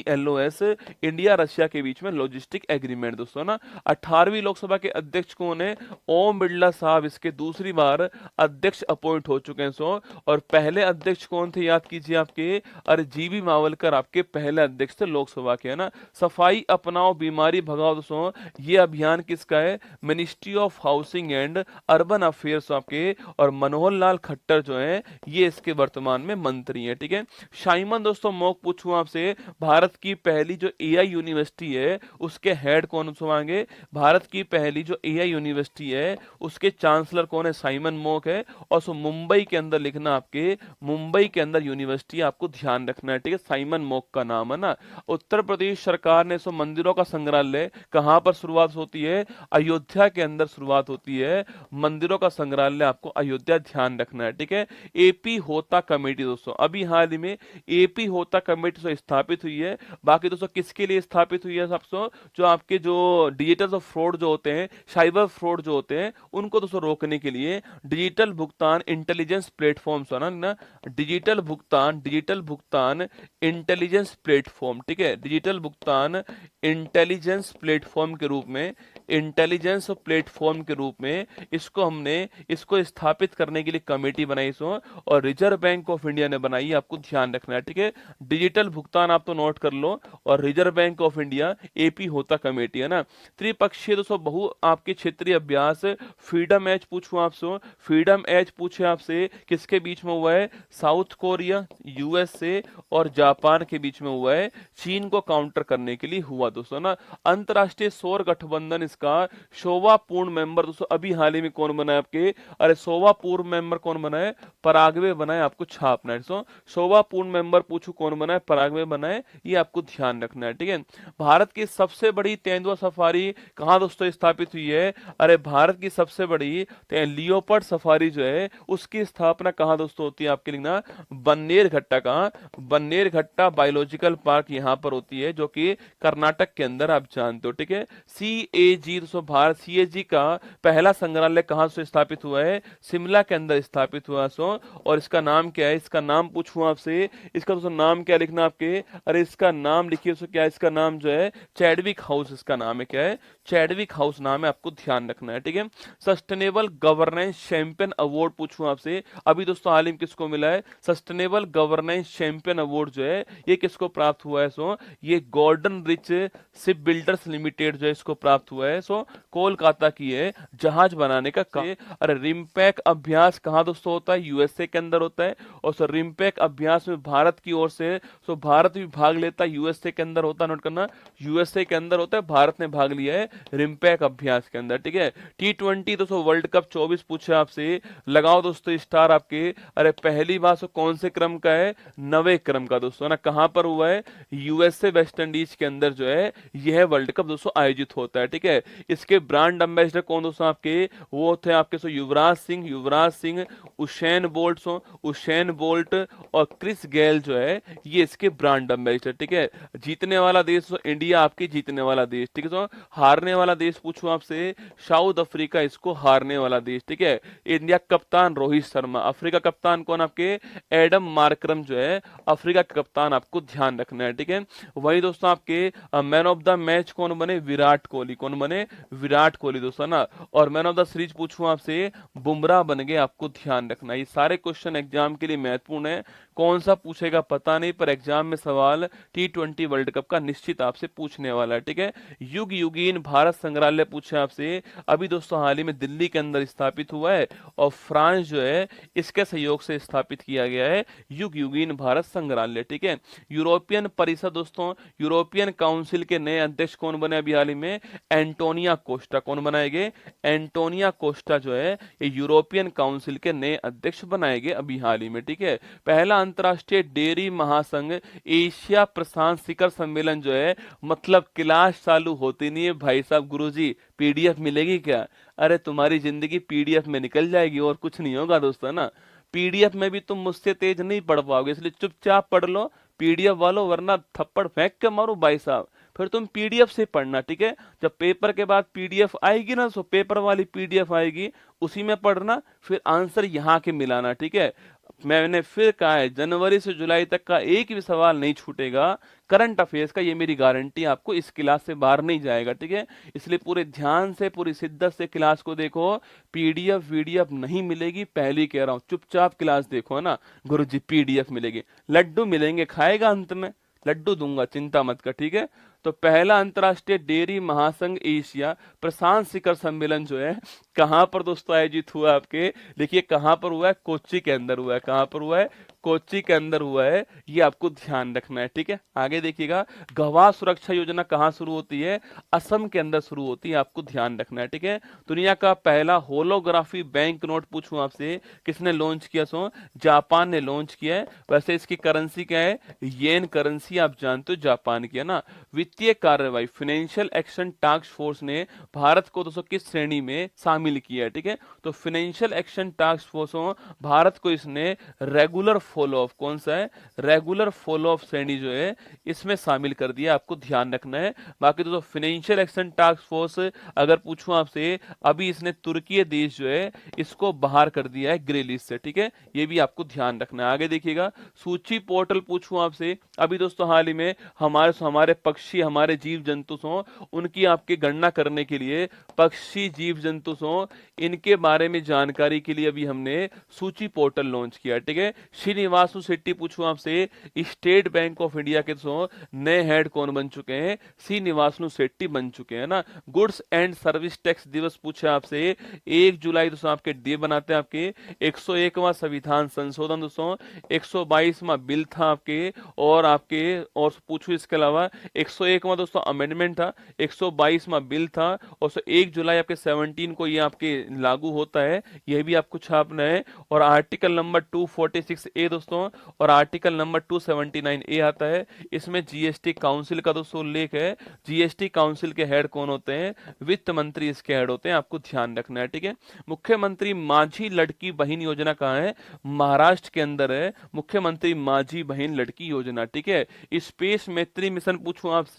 LOS, इंडिया रशिया के बीच में लॉजिस्टिक एग्रीमेंट दोस्तों ना। 18वीं लोकसभा के अध्यक्ष कौन है? ओम बिरला साहब इसके दूसरी बार अध्यक्ष अपॉइंट हो चुके हैं और पहले अध्यक्ष कौन थे याद कीजिए आपके, अरे जीबी मावलकर आपके पहले अध्यक्ष थे लोकसभा के, है ना। सफाई अपनाओ बीमारी भगाओ दोस्तों, ये अभियान किसका है? Ministry of housing and urban affairs आपके, और मनोहर लाल खट्टर जो है ये इसके वर्तमान में मंत्री हैं, ठीक है। शाइमन दोस्तों मॉक पूछूं आपसे, भारत की पहली जो AI यूनिवर्सिटी है उसके हेड कौन होंगे? भारत की पहली जो AI यूनिवर्सिटी है उसके चांसलर कौन है? साइमन मॉक है। और सो मुंबई के अंदर लिखना आपके, मुंबई के अंदर यूनिवर्सिटी आपको ध्यान रखना है, ठीक है। साइमन मॉक का नाम है ना। उत्तर प्रदेश सरकार ने सो मंदिरों का संग्रहालय कहां पर शुरुआत होती है? अयोध्या के अंदर शुरुआत होती है मंदिरों का संग्रहालय, आपको अयोध्या ध्यान रखना है, ठीक है। एपी होता कमेटी दोस्तों, अभी हाल ही में एपी होता कमेटी से स्थापित हुई है। बाकी दोस्तों किसके लिए स्थापित हुई है? सबसे जो आपके जो डिजिटल ऑफ फ्रॉड जो होते हैं, साइबर फ्रॉड जो होते हैं, उनको दोस्तों रोकने के लिए डिजिटल भुगतान इंटेलिजेंस प्लेटफॉर्म ना, डिजिटल भुगतान इंटेलिजेंस प्लेटफॉर्म, ठीक है। डिजिटल भुगतान इंटेलिजेंस प्लेटफॉर्म के रूप में, इंटेलिजेंस प्लेटफॉर्म के रूप में इसको स्थापित करने के लिए कमेटी बनाई और रिजर्व बैंक ऑफ इंडिया ने बनाई, आपको ध्यान रखना है, ठीक है। डिजिटल भुगतान आप तो नोट कर लो, और reserve bank of India AP होता कमेटी, है ना। त्रिपक्षीय दोस्तों बहु आपके क्षेत्रीय अभ्यास, फ्रीडम एज पूछूं आपसे, फ्रीडम एज पूछे आपसे किसके बीच में हुआ है? साउथ कोरिया, USA और जापान के बीच में हुआ है, चीन को काउंटर करने के लिए हुआ दोस्तों ना। अंतरराष्ट्रीय सौर गठबंधन इसका 100वां पूर्ण मेंबर दोस्तों अभी हाल ही में कौन बना है आपके? अरे 100वां पूर्ण मेंबर कौन बना है? पराग्वे बना है, आपको छापना है। 100वां पूर्ण मेंबर पूछू कौन बना है? पराग्वे बना है, ये आपको ध्यान रखना है, ठीक है। भारत की सबसे बड़ी तेंदुआ सफारी कहां दोस्तों स्थापित हुई है? अरे भारत की सबसे बड़ी लियोपर्ड सफारी जो है उसकी स्थापना कहां दोस्तों होती है? आपके लिखना बन्नेर घट्टा, कहां? बन्नेर घट्टा बायोलॉजिकल पार्क यहां पर होती है, जो कि कर्नाटक के अंदर आप जानते हो, ठीक है। CAG दोस्तों, भारत CAG का पहला संग्रहालय कहां से स्थापित हुआ है? शिमला के अंदर स्थापित हुआ और इसका नाम क्या है? इसका नाम पूछूं आपसे, इसका दोस्तों नाम क्या लिखना आपके? अरे इसका नाम लिखिए दोस्तों, क्या इसका नाम जो है? चैडविक हाउस इसका नाम है, क्या है? चैडविक हाउस नाम है, आपको ध्यान रखना है, ठीक है। सस्टेनेबल गवर्नेंस चैंपियन अवार्ड पूछूं आपसे, अभी दोस्तों हाल ही में किसको मिला है? सस्टेनेबल गवर्नेंस चैंपियन अवार्ड जो है ये किसको प्राप्त हुआ है? ये golden rich ship builders limited जो है इसको प्राप्त हुआ है। कोलकाता की है, जहाज बनाने का काम। अरे रिम्पैक अभ्यास कहां दोस्तों होता है? USA के अंदर होता है। और रिम्पैक अभ्यास में भारत की ओर से भारत भी भाग लेता है, USA के अंदर होता है, नोट करना, USA के अंदर होता है, भारत ने भाग लिया है रिम्पैक अभ्यास के अंदर, ठीक है। T20 दोस्तों वर्ल्ड कप 24 पूछे आपसे, लगाओ दोस्तों स्टार आपके। अरे पहली बार कौन से क्रम का है? 9वें क्रम का दोस्तों ना। कहां पर हुआ है? USA वेस्ट इंडीज के अंदर जो है यह वर्ल्ड कप दोस्तों आयोजित होता है, ठीक है। इसके ब्रांड एम्बेसडर कौन दोस्तों आपके? वो थे आपके युवराज सिंह, उशैन बोल्ट और क्रिस गेल जो है ये इसके ब्रांड एम्बेसडर, ठीक है। जीतने वाला देश इंडिया, आपके जीतने वाला देश, ठीक है। हारने वाला देश पूछूं आपसे, साउथ अफ्रीका इसको हारने वाला देश, ठीक है। इंडिया कप्तान रोहित शर्मा, अफ्रीका कप्तान कौन आपके? एडम मार्करम जो है अफ्रीका का कप्तान, आपको ध्यान रखना है, ठीक है। वही दोस्तों आपके मैन ऑफ द मैच कौन बने? विराट कोहली। कौन बने? विराट कोहली दोस्तों ना। और मैन ऑफ द सीरीज पूछूं आपसे, बुमराह बन गए, आपको ध्यान रखना। ये सारे क्वेश्चन एग्जाम के लिए महत्वपूर्ण है, कौन सा पूछेगा पता नहीं, पर एग्जाम में सवाल T20 वर्ल्ड कप का निश्चित आपसे पूछने वाला है, ठीक है। युग युगीन भारत संग्रहालय पूछे आपसे, अभी दोस्तों हाल ही में दिल्ली के अंदर स्थापित हुआ है और फ्रांस जो है इसके सहयोग से स्थापित किया गया है युग युगीन भारत संग्रहालय, ठीक है। यूरोपियन परिषद दोस्तों, यूरोपियन काउंसिल के नए अध्यक्ष कौन बने अभी हाल ही में? Antonio Costa. कौन बनाएंगे? एंटोनिया कोस्टा जो है ये यूरोपियन काउंसिल के नए अध्यक्ष बनाएंगे अभी हाल ही में, ठीक है। पहला अंतरराष्ट्रीय डेयरी महासंघ एशिया प्रशांत शिखर सम्मेलन जो है, मतलब क्लास चालू होती नहीं है भाई साहब, गुरुजी PDF मिलेगी क्या? अरे तुम्हारी जिंदगी PDF में निकल जाएगी और कुछ नहीं होगा दोस्तों ना। PDF में भी तुम मुझसे तेज नहीं पढ़ पाओगे, इसलिए चुपचाप पढ़ लो PDF वालों, वरना थप्पड़ फेंक के मारो भाई साहब। फिर तुम PDF से पढ़ना, ठीक है। जब पेपर के बाद PDF आएगी ना, पेपर वाली PDF आएगी, उसी में पढ़ना, फिर आंसर यहाँ के मिलाना, ठीक है। मैंने फिर कहा है जनवरी से जुलाई तक का एक भी सवाल नहीं छूटेगा करंट अफेयर्स का, ये मेरी गारंटी, आपको इस क्लास से बाहर नहीं जाएगा, ठीक है। इसलिए पूरे ध्यान से पूरी शिद्दत से क्लास को देखो, पीडीएफ वीडीएफ नहीं मिलेगी, पहले ही कह रहा हूँ, चुपचाप क्लास देखो, है ना। गुरुजी पीडीएफ मिलेगी, लड्डू मिलेंगे, खाएगा अंत में, लड्डू दूंगा, चिंता मत कर, ठीक है। तो पहला अंतर्राष्ट्रीय डेयरी महासंघ एशिया प्रशांत शिखर सम्मेलन जो है कहां पर दोस्तों आयोजित हुआ आपके, देखिए कहां पर हुआ है, कोच्चि के अंदर हुआ है। कहां पर हुआ है, कोच्चि के अंदर हुआ है, ये आपको ध्यान रखना है, ठीक है। आगे देखिएगा, गवाह सुरक्षा योजना कहां शुरू होती है, असम के अंदर शुरू होती है, आपको ध्यान रखना है, ठीक है। दुनिया का पहला होलोग्राफी बैंक नोट पूछूं आपसे, किसने लॉन्च किया, सो जापान ने लॉन्च किया है। वैसे इसकी करेंसी क्या है, येन करेंसी, आप जानते हो जापान की, है ना। वित्तीय कार्रवाई फाइनेंशियल एक्शन टास्क फोर्स ने भारत को दोस्तों किस श्रेणी में शामिल किया है, ठीक है। तो financial action task force Bharat को इसने रेगुलर फॉलो ऑफ, कौन सा है, रेगुलर फॉलो ऑफ श्रेणी जो है इसमें शामिल कर दिया, आपको ध्यान रखना है। बाकी दोस्तों फाइनेंशियल एक्शन टास्क फोर्स अगर पूछूं आपसे, अभी इसने तुर्की देश जो है इसको बाहर कर दिया है ग्रे लिस्ट से, ठीक है। ये भी आपको ध्यान रखना है। आगे देखिएगा, सूची पोर्टल पूछूं आपसे, अभी दोस्तों हाल ही में हमारे पक्षी, हमारे जीव जंतु उनकी आपकी गणना करने के लिए, पक्षी जीव जंतु इनके बारे में जानकारी के लिए अभी हमने सूची पोर्टल लॉन्च किया, ठीक है। श्रीनिवासु शेट्टी पूछूं आपसे, स्टेट बैंक ऑफ इंडिया के नए हेड कौन बन चुके हैं, श्रीनिवासु शेट्टी बन चुके हैं ना। गुड्स एंड सर्विस टैक्स दिवस पूछा आपसे, 1 जुलाई दोस्तों आपके डे बनाते हैं आपके, 101वां संविधान संशोधन दोस्तों, 122वां बिल था आपके, और पूछो इसके अलावा 101वां दोस्तों अमेंडमेंट था, 122वां बिल था, और 1 जुलाई आपके 17 को ये आपके लागू होता है, यह भी आपको छापना है। और आर्टिकल नंबर 246 ए दोस्तों और आर्टिकल नंबर 279 ए आता है, इसमें जीएसटी काउंसिल का दोस्तों उल्लेख है। जीएसटी काउंसिल के हेड कौन होते हैं, वित्त मंत्री इसके हेड होते हैं, आपको ध्यान रखना है, ठीक है। मुख्यमंत्री माझी लड़की बहन योजना कहाँ है, महाराष्ट्र के अंदर है, मुख्यमंत्री माझी बहन लड़की योजना, ठीक है। स्पेस मैत्री मिशन पूछूं आपसे,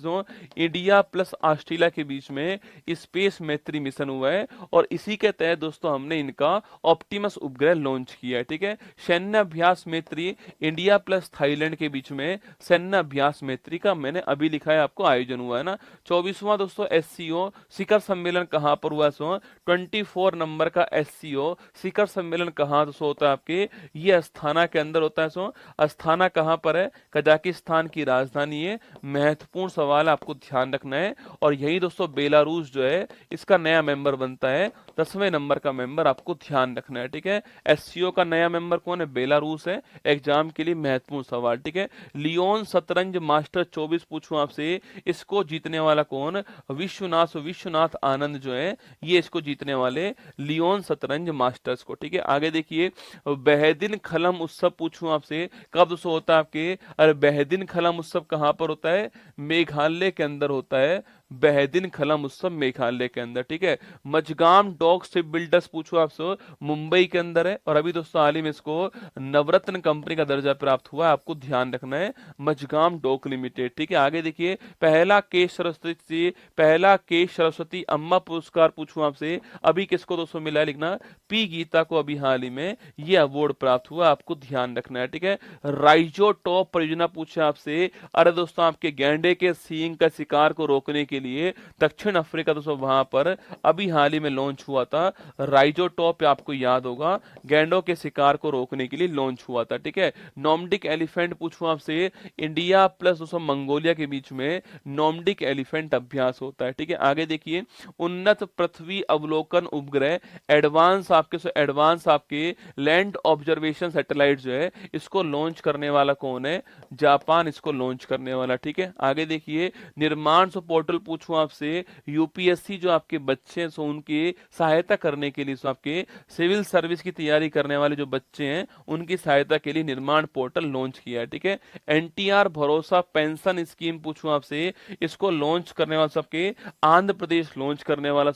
इंडिया प्लस ऑस्ट्रेलिया के बीच में स्पेस मैत्री मिशन हुआ है, और इसी के तहत दोस्तों हमने इनका ऑप्टिमस उपग्रह लॉन्च किया है, ठीक है। सैन्य अभ्यास मैत्री इंडिया प्लस थाईलैंड के बीच में सैन्य अभ्यास मैत्री का मैंने अभी लिखा है, आपको आयोजन हुआ है ना। 24वां दोस्तों एससीओ शिखर सम्मेलन कहां पर हुआ, 24 नंबर का एससीओ शिखर सम्मेलन कहां होता है आपके, ये अस्थाना के अंदर होता है। अस्थाना कहां पर है, कजाकिस्तान की राजधानी है, महत्वपूर्ण सवाल आपको ध्यान रखना है। और यही दोस्तों बेलारूस जो है इसका नया मेंबर बनता है, 10वें नंबर का मेंबर, आपको ध्यान रखना है, ठीक है। एससीओ का नया मेंबर कौन है, बेलारूस है, एग्जाम के लिए महत्वपूर्ण सवाल, ठीक है। लियोन शतरंज मास्टर 24 पूछूं आपसे, इसको जीतने वाला कौन, विश्वनाथ आनंद जो है ये इसको जीतने वाले, लियोन शतरंज मास्टर्स को, ठीक है। आगे देखिए, बेहदिन खलम उत्सव पूछूं आपसे, कब से होता है आपके, अरे बेहदिन खलम उत्सव कहां पर होता है, मेघालय के अंदर होता है, बेहदिन खलम उत्सव मेघालय के अंदर, ठीक है। मजगाम डॉक शिप बिल्डर्स पूछो आपसे, मुंबई के अंदर है, और अभी दोस्तों हाल ही में इसको नवरत्न कंपनी का दर्जा प्राप्त हुआ है, आपको ध्यान रखना है, मजगाम डॉक लिमिटेड, ठीक है। आगे देखिए, पहला के सरस्वती अम्मा पुरस्कार पूछूं आपसे, अभी किसको दोस्तों मिला है, लिखना पी गीता को अभी हाल ही में ये अवार्ड प्राप्त हुआ, आपको ध्यान रखना है, ठीक है। राइजो टॉप परियोजना पूछा आपसे, अरे दोस्तों आपके गैंडे के सींग का शिकार को रोकने के लिए दक्षिण अफ्रीका दोस्तों वहां पर अभी हाल ही में लॉन्च हुआ था राइजो टॉप, आपको याद होगा गैंडों के शिकार को रोकने के लिए लॉन्च हुआ था, ठीक है। नॉर्डिक एलिफेंट पूछूं आपसे, इंडिया प्लस दोस्तों मंगोलिया के बीच में नॉर्डिक एलिफेंट अभ्यास होता है, ठीक है। आगे देखिए, उन्नत पृथ्वी अवलोकन उपग्रह एडवांस आपके लैंड ऑब्जर्वेशन सैटेलाइट जो है इसको लॉन्च करने वाला कौन है, जापान इसको लॉन्च करने वाला, ठीक है। आगे देखिए, निर्माण पोर्टल पूछूं आपसे, यूपीएससी जो आपके बच्चे हैं उनकी सहायता करने के लिए, आपके सिविल सर्विस की तैयारी करने वाले जो बच्चे हैं उनकी सहायता के लिए निर्माण पोर्टल लॉन्च किया है, ठीक है। एनटीआर भरोसा पेंशन स्कीम पूछूं आपसे, इसको लॉन्च करने वाला सबके आंध्र प्रदेश लॉन्च करने वाला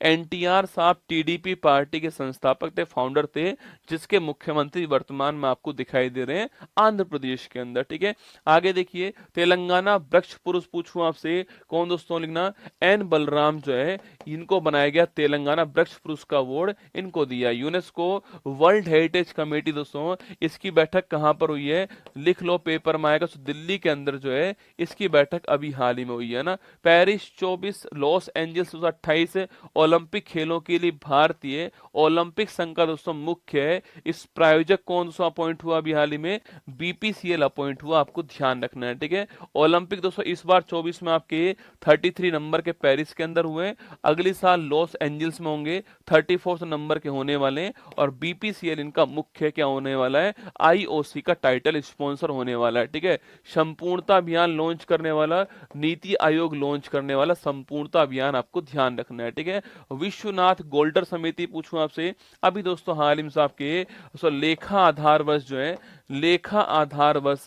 एनटीआर साहब टीडीपी पार्टी के संस्थापक थे, फाउंडर थे, जिसके मुख्यमंत्री वर्तमान में आपको दिखाई दे रहे हैं आंध्र प्रदेश के अंदर, ठीक है। आगे देखिए, तेलंगाना वृक्ष पुरुष पूछूं आपसे, कौन दोस्तों दोस्तों लिखना एन बलराम जो है इनको बनाया गया तेलंगाना वृक्ष पुरुष का अवार्ड इनको दिया। यूनेस्को वर्ल्ड हेरिटेज कमेटी दोस्तों इसकी बैठक कहां पर हुई है, लिख लो पेपर में आएगा। तो दिल्ली के अंदर जो है इसकी बैठक अभी हाल ही में हुई है ना। पेरिस 24, लॉस एंजल्स 28 ओलंपिक खेलों के लिए भारतीय ओलंपिक संघ का दोस्तों मुख्य है। इस प्रायोजक कौन सा अपॉइंट हुआ अभी हाल ही में, बीपीसीएल अपॉइंट हुआ, आपको ध्यान रखना है, ठीक है। ओलंपिक दोस्तों इस बार 24 में आपके 33 नंबर के पेरिस के अंदर हुए, अगले साल लॉस एंजल्स में होंगे 34 नंबर के होने वाले हैं। और बीपीसीएल इनका मुख्य क्या होने वाला है, आईओसी का टाइटल स्पॉन्सर होने वाला है, ठीक है। संपूर्णता अभियान लॉन्च करने वाला, नीति आयोग लॉन्च करने वाला संपूर्णता अभियान आपको ध्यान रखना है, ठीक है। विश्वनाथ गोल्डर समिति पूछूं आपसे, अभी दोस्तों हाल ही में आपके लेखा आधार वर्ष जो है, लेखा आधार वर्ष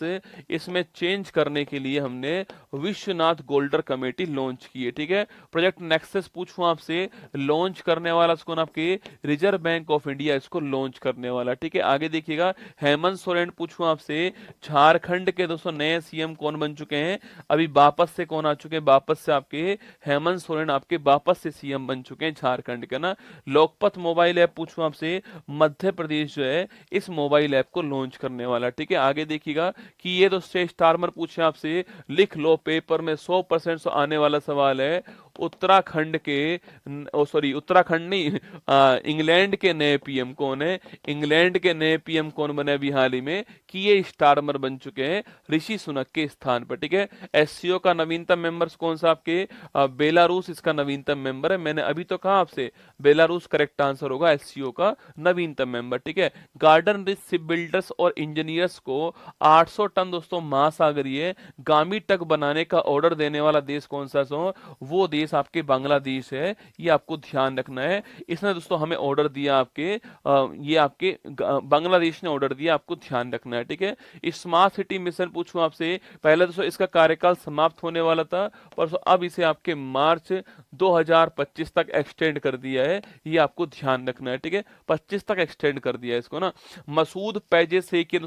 इसमें चेंज करने के लिए हमने विश्वनाथ गोल्डर कमेटी लॉन्च की है, ठीक है। प्रोजेक्ट नेक्सस पूछूं आपसे, लॉन्च करने वाला इसको आपके रिजर्व बैंक ऑफ इंडिया इसको लॉन्च करने वाला, ठीक है। आगे देखिएगा हेमंत सोरेन पूछूं आपसे, झारखंड के दोस्तों नए सीएम कौन बन चुके हैं, अभी वापस से कौन आ चुके हैं, वापस से आपके हेमंत सोरेन आपके वापस से सीएम बन चुके हैं झारखंड के ना। लोकपथ मोबाइल ऐप पूछूं आपसे, मध्य प्रदेश जो है इस मोबाइल ऐप को लॉन्च करने वाला, ठीक है। आगे देखिएगा कि ये दोस्तों स्टारमर पूछे आपसे, लिख लो पेपर में 100% आने वाला सवाल है, उत्तराखंड के उत्तराखंड नहीं इंग्लैंड के नए पीएम कौन है, इंग्लैंड के नए पीएम कौन बने अभी हाल ही में, कि ये स्टारमर बन चुके हैं ऋषि सुनक के स्थान पर, ठीक है। एससीओ का नवीनतम मेंबर्स कौन सा आपके, बेलारूस इसका नवीनतम मेंबर है, मैंने अभी तो कहा आपसे बेलारूस करेक्ट आंसर होगा एससीओ का नवीनतम मेंबर, ठीक है। गार्डन रिच शिप बिल्डर्स और इंजीनियर्स को 800 टन दोस्तों महासागरीय गामी टक बनाने का ऑर्डर देने वाला देश कौन सा, वो देश आपके बांग्लादेश है, ये आपको ध्यान रखना है। इसने दोस्तों हमें ऑर्डर दिया आपके ये आपके बांग्लादेश ने ऑर्डर दिया, आपको ध्यान रखना है, ठीक है। स्मार्ट सिटी मिशन पूछूं आपसे, पहले दोस्तों इसका कार्यकाल समाप्त होने वाला था, पर अब इसे आपके मार्च 2025 तक एक्सटेंड कर दिया है, ये आपको ध्यान रखना है, ठीक है। 25 तक एक्सटेंड कर दिया है इसको ना। मसूद पेजेशकियान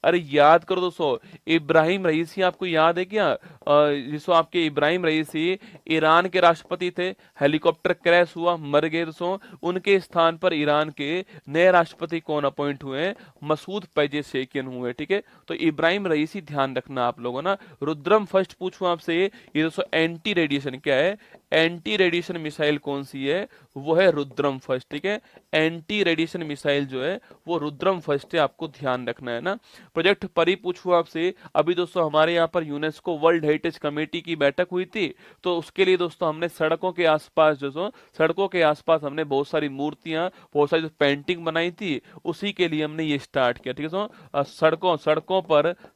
अरे याद करो दोस्तों, इब्राहिम रईसी आपको याद है क्या, जिसको आपके इब्राहिम रईसी ईरान के राष्ट्रपति थे, हेलीकॉप्टर क्रैश हुआ मर गए दोस्तों, उनके स्थान पर ईरान के नए राष्ट्रपति कौन अपॉइंट हुए, मसूद पेजेशकियान हुए, ठीक है। तो इब्राहिम रईसी ध्यान रखना आप लोगों ना। रुद्रम फर्स्ट पूछूं आपसे, ये दोस्तों एंटी रेडिएशन क्या है, एंटी रेडिएशन मिसाइल कौन सी है, वो है रुद्रम फर्स्ट, ठीक है। एंटी रेडिएशन मिसाइल जो है वो रुद्रम फर्स्ट है, आपको ध्यान रखना है ना। प्रोजेक्ट परी पूछूं आपसे, अभी दोस्तों हमारे यहाँ पर यूनेस्को वर्ल्ड हेरिटेज कमेटी की बैठक हुई थी, तो उसके लिए दोस्तों हमने सड़कों के आसपास सड़कों के आसपास हमने बहुत सारी मूर्तियां, बहुत सारी पेंटिंग बनाई थी, उसी के लिए हमने ये स्टार्ट किया, ठीक है।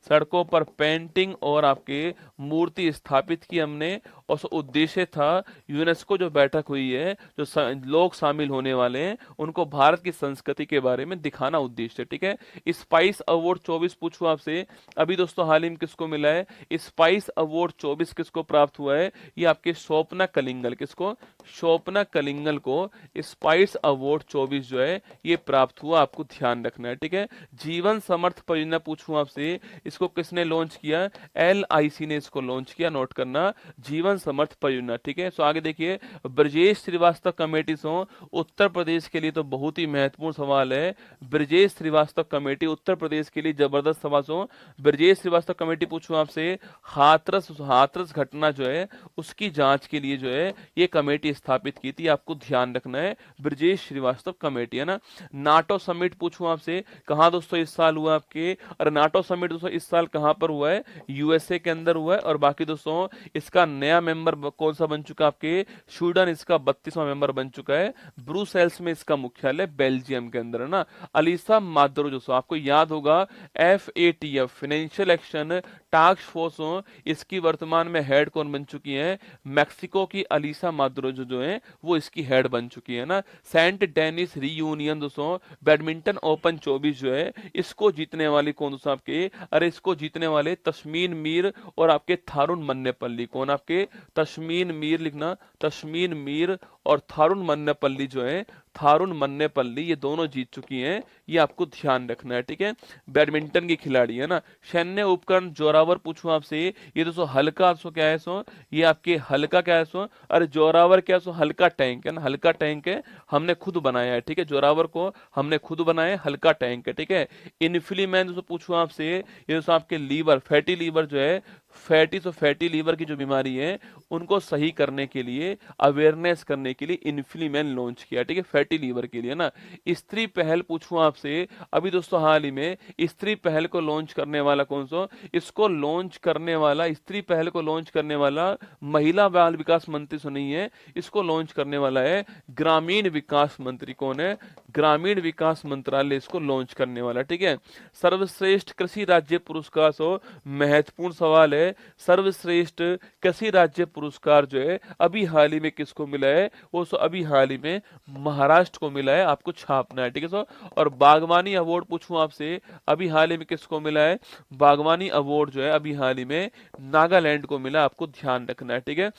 सड़कों पर पेंटिंग और आपके मूर्ति स्थापित की हमने, और उद्देश्य था यूनेस्को जो बैठक हुई है, जो लोग शामिल होने वाले हैं उनको भारत की संस्कृति के बारे में दिखाना उद्देश्य, ठीक है। स्पाइस अवार्ड 24 पूछूं आपसे, अभी दोस्तों हाल ही में किसको मिला है, स्पाइस अवार्ड 24 किसको प्राप्त हुआ है, ये आपके स्वप्ना कलिंगल, किसको, स्वप्ना कलिंगल को स्पाइस अवार्ड 24 जो है ये प्राप्त हुआ, आपको ध्यान रखना है, ठीक है। जीवन समर्थ परियोजना पूछूं आपसे, इसको किसने लॉन्च किया, LIC ने इसको लॉन्च किया, नोट करना, जीवन समर्थ परियोजना, ठीक है। सो आगे देखिए, ब्रजेश श्रीवास्तव कमेटी उत्तर प्रदेश के लिए तो बहुत ही महत्वपूर्ण सवाल है, ब्रजेश श्रीवास्तव कमेटी उत्तर प्रदेश के लिए जबरदस्त सवाल। ब्रजेश श्रीवास्तव कमेटी पूछूं आपसे, हाथरस घटना जो है उसकी जांच के लिए जो है ये कमेटी स्थापित की थी, आपको ध्यान रखना है, ब्रजेश श्रीवास्तव कमेटी है ना। नाटो समिट पूछूं आपसे, कहां दोस्तों इस साल हुआ आपके, और नाटो समिट दोस्तों इस साल कहां पर हुआ है, USA के अंदर हुआ है। और बाकी दोस्तों इसका नया मेंबर कौन सा बन चुका आपके, स्वीडन इसका 32वां मेंबर बन चुका है, ब्रुसेल्स में इसका मुख्यालय बेल्जियम के अंदर है ना। अलीसा माद्रो जो आपको याद होगा, FATF financial action task force इसकी वर्तमान में हेड कौन बन चुकी है, मैक्सिको की अलीसा माद्रो जो है वो इसकी हेड बन चुकी है ना। सेंट डेनिस रीयूनियन दोस्तों बैडमिंटन ओपन 24 जो है इसको जीतने वाली कौन दोस्तों आपके, अरे इसको जीतने वाले तस्मीन मीर और आपके थारुण मन्नेपल्ली, कौन आपके, तस्मीन मीर लिखना, तस्मीन मीर और थारुण मन्नेपल्ली जो है, थारुण मन्नेपल्ली, ये दोनों जीत चुकी हैं। ये आपको ध्यान रखना है, ठीक है। बैडमिंटन की खिलाड़ी है ना। सैन्य उपकरण जोरावर पूछूं आपसे, ये दोस्तों हल्का सो क्या है सो, ये आपके हल्का क्या है सो, अरे जोरावर क्या है सो, हल्का टैंक है ना, हल्का टैंक है, हमने खुद बनाया है, ठीक है। जोरावर को हमने खुद बनाया है, हल्का टैंक है, ठीक है। इन्फ्लीमेंस दोस्तों पूछूं आपसे, ये दोस्तों आपके लीवर, फैटी लीवर जो है, फैटी लीवर की जो बीमारी है उनको सही करने के लिए, अवेयरनेस करने के लिए इन्फ्लीमेन लॉन्च किया, ठीक है, फैटी लीवर के लिए ना। स्त्री पहल पूछूं आपसे, अभी दोस्तों हाल ही में स्त्री पहल को लॉन्च करने वाला कौन सा, इसको लॉन्च करने वाला, स्त्री पहल को लॉन्च करने वाला महिला बाल विकास मंत्री सुनी है, इसको लॉन्च करने वाला है ग्रामीण विकास मंत्री। कौन है? ग्रामीण विकास मंत्रालय इसको लॉन्च करने वाला, ठीक है। सर्वश्रेष्ठ कृषि राज्य पुरस्कार, सो महत्वपूर्ण सवाल है, सर्वश्रेष्ठ कृषि राज्य पुरस्कार जो है अभी हाल ही में किसको मिला है, वो सो अभी हाल ही में महाराष्ट्र को मिला है, आपको छापना है, ठीक है। सो और बागवानी अवार्ड पूछूं आपसे, अभी हाल ही में किसको मिला है, बागवानी अवार्ड जो है अभी हाल ही में नागालैंड को मिला, आपको ध्यान रखना है, ठीक है।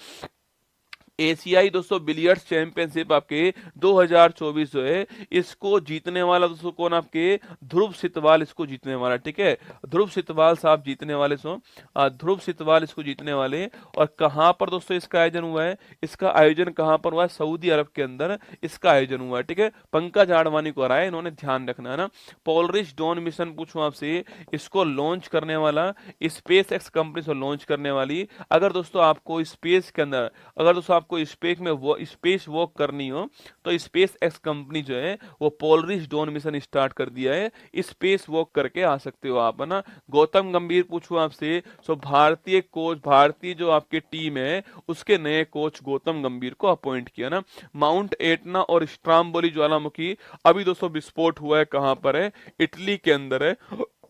एशियाई दोस्तों बिलियर्ड्स चैंपियनशिप आपके 2024 जो है, इसको जीतने वाला दोस्तों कौन, आपके ध्रुव सितवाल इसको जीतने वाला, ठीक है। ध्रुव सितवाल साहब जीतने वाले, ध्रुव सितवाल इसको जीतने वाले। और कहां पर दोस्तों इसका आयोजन हुआ है, इसका आयोजन कहां पर हुआ है, सऊदी अरब के अंदर इसका आयोजन हुआ है, ठीक है। पंकज आडवाणी को हराया, इन्होंने, ध्यान रखना है ना। पोलरिस डॉन मिशन पूछूं आपसे, इसको लॉन्च करने वाला स्पेस एक्स कंपनी से लॉन्च करने वाली। अगर दोस्तों आपको स्पेस के अंदर, अगर दोस्तों आपको स्पेस वॉक करनी हो तो स्पेस एक्स कंपनी जो है वो पोलरिस डॉन मिशन स्टार्ट कर दिया है, स्पेस वॉक करके आ सकते हो आप, है ना। गौतम गंभीर पूछूं आपसे, सो भारतीय कोच, भारतीय जो आपकी टीम है उसके नए कोच गौतम गंभीर को अपॉइंट किया ना। माउंट एटना और स्ट्राम्बोली ज्वालामुखी अभी दोस्तों विस्फोट हुआ है, कहां पर है, इटली के अंदर है।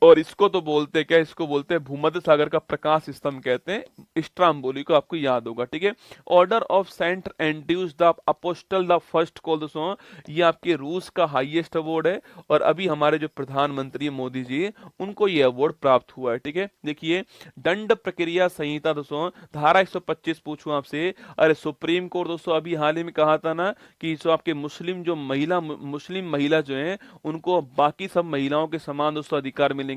और इसको तो बोलते क्या, इसको बोलते हैं भूमध्य सागर का प्रकाश स्तंभ कहते हैं, स्ट्राम्बोली को आपको याद होगा, ठीक है। Order of Saint Andrews the Apostle the first call, दोस्तों ये आपके रूस का हाईएस्ट अवार्ड है, और अभी हमारे जो प्रधानमंत्री मोदी जी, उनको ये अवार्ड प्राप्त हुआ है, ठीक है। देखिए दंड प्रक्रिया संहिता दोस्तों धारा 125 पूछूं आपसे, अरे सुप्रीम कोर्ट दोस्तों अभी हाल ही में कहा था ना कि जो आपके मुस्लिम महिला जो है उनको बाकी सब महिलाओं के समान दोस्तों अधिकार मिलेंगे,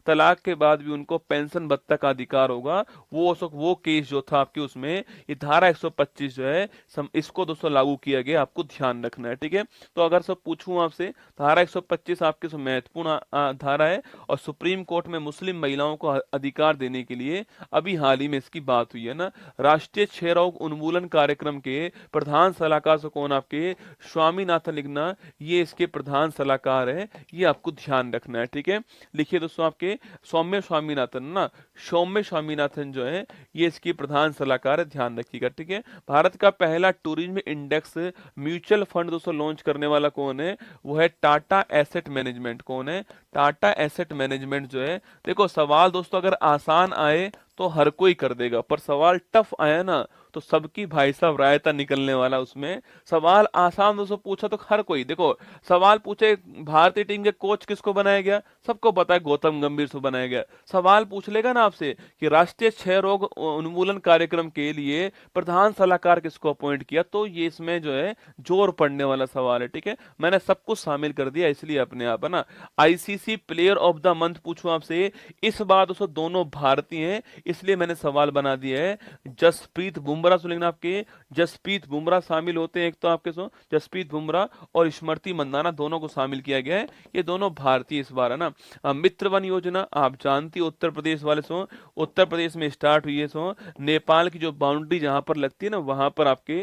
तलाक के बाद भी उनको पेंशन भत्ता का अधिकार होगा। वो केस जो था आपके उसमें ये धारा 125 जो है इसको दोस्तों लागू किया गया, आपको ध्यान रखना है, ठीक है। तो अगर सब पूछूं आपसे, धारा 125 आपके महत्वपूर्ण धारा है, और सुप्रीम कोर्ट में मुस्लिम महिलाओं को अधिकार देने के लिए अभी हाल ही में इसकी बात हुई है ना। राष्ट्रीय क्षय रोग उन्मूलन कार्यक्रम के प्रधान सलाहकार से कौन, आपके स्वामीनाथन लिखना, ये इसके प्रधान सलाहकार है, ये आपको ध्यान रखना है, ठीक है। लिखिए दोस्तों आपके सौम्य स्वामीनाथन ना, सौम्य स्वामीनाथन जो है ये इसकी प्रधान सलाहकार है, ध्यान रखिएगा, ठीक है। भारत का पहला टूरिज्म इंडेक्स म्यूचुअल फंड दोस्तों लॉन्च करने वाला कौन है, वो है टाटा एसेट मैनेजमेंट। कौन है? टाटा एसेट मैनेजमेंट जो है। देखो सवाल दोस्तों अगर आसान आए तो हर कोई कर देगा, पर सवाल टफ आया ना तो सबकी भाई साहब रायता निकलने वाला उसमें। सवाल आसान दोस्तों पूछा तो हर कोई, देखो सवाल पूछे भारतीय टीम के कोच किसको बनाया गया, सबको पता है गौतम गंभीर से बनाया गया। सवाल पूछ लेगा ना आपसे कि राष्ट्रीय क्षय रोग उन्मूलन कार्यक्रम के लिए प्रधान सलाहकार किसको अपॉइंट किया, तो ये इसमें जो है जोर पड़ने वाला सवाल है, ठीक है। मैंने सब कुछ शामिल कर दिया इसलिए अपने आप, है ना। ICC player of the month पूछूं आपसे, इस बार दोस्तों दोनों भारतीय हैं इसलिए मैंने सवाल बना दिया है। जसप्रीत बुमराह सुनेंगे आपके, जसप्रीत बुमराह शामिल होते हैं, एक तो आपके जसप्रीत बुमराह और स्मृति मंदाना दोनों को शामिल किया गया है, ये दोनों भारतीय इस बार, है ना। मित्र वन योजना आप जानती हो उत्तर प्रदेश वाले उत्तर प्रदेश में स्टार्ट हुई है। नेपाल की जो बाउंड्री जहां पर लगती है ना वहां पर आपके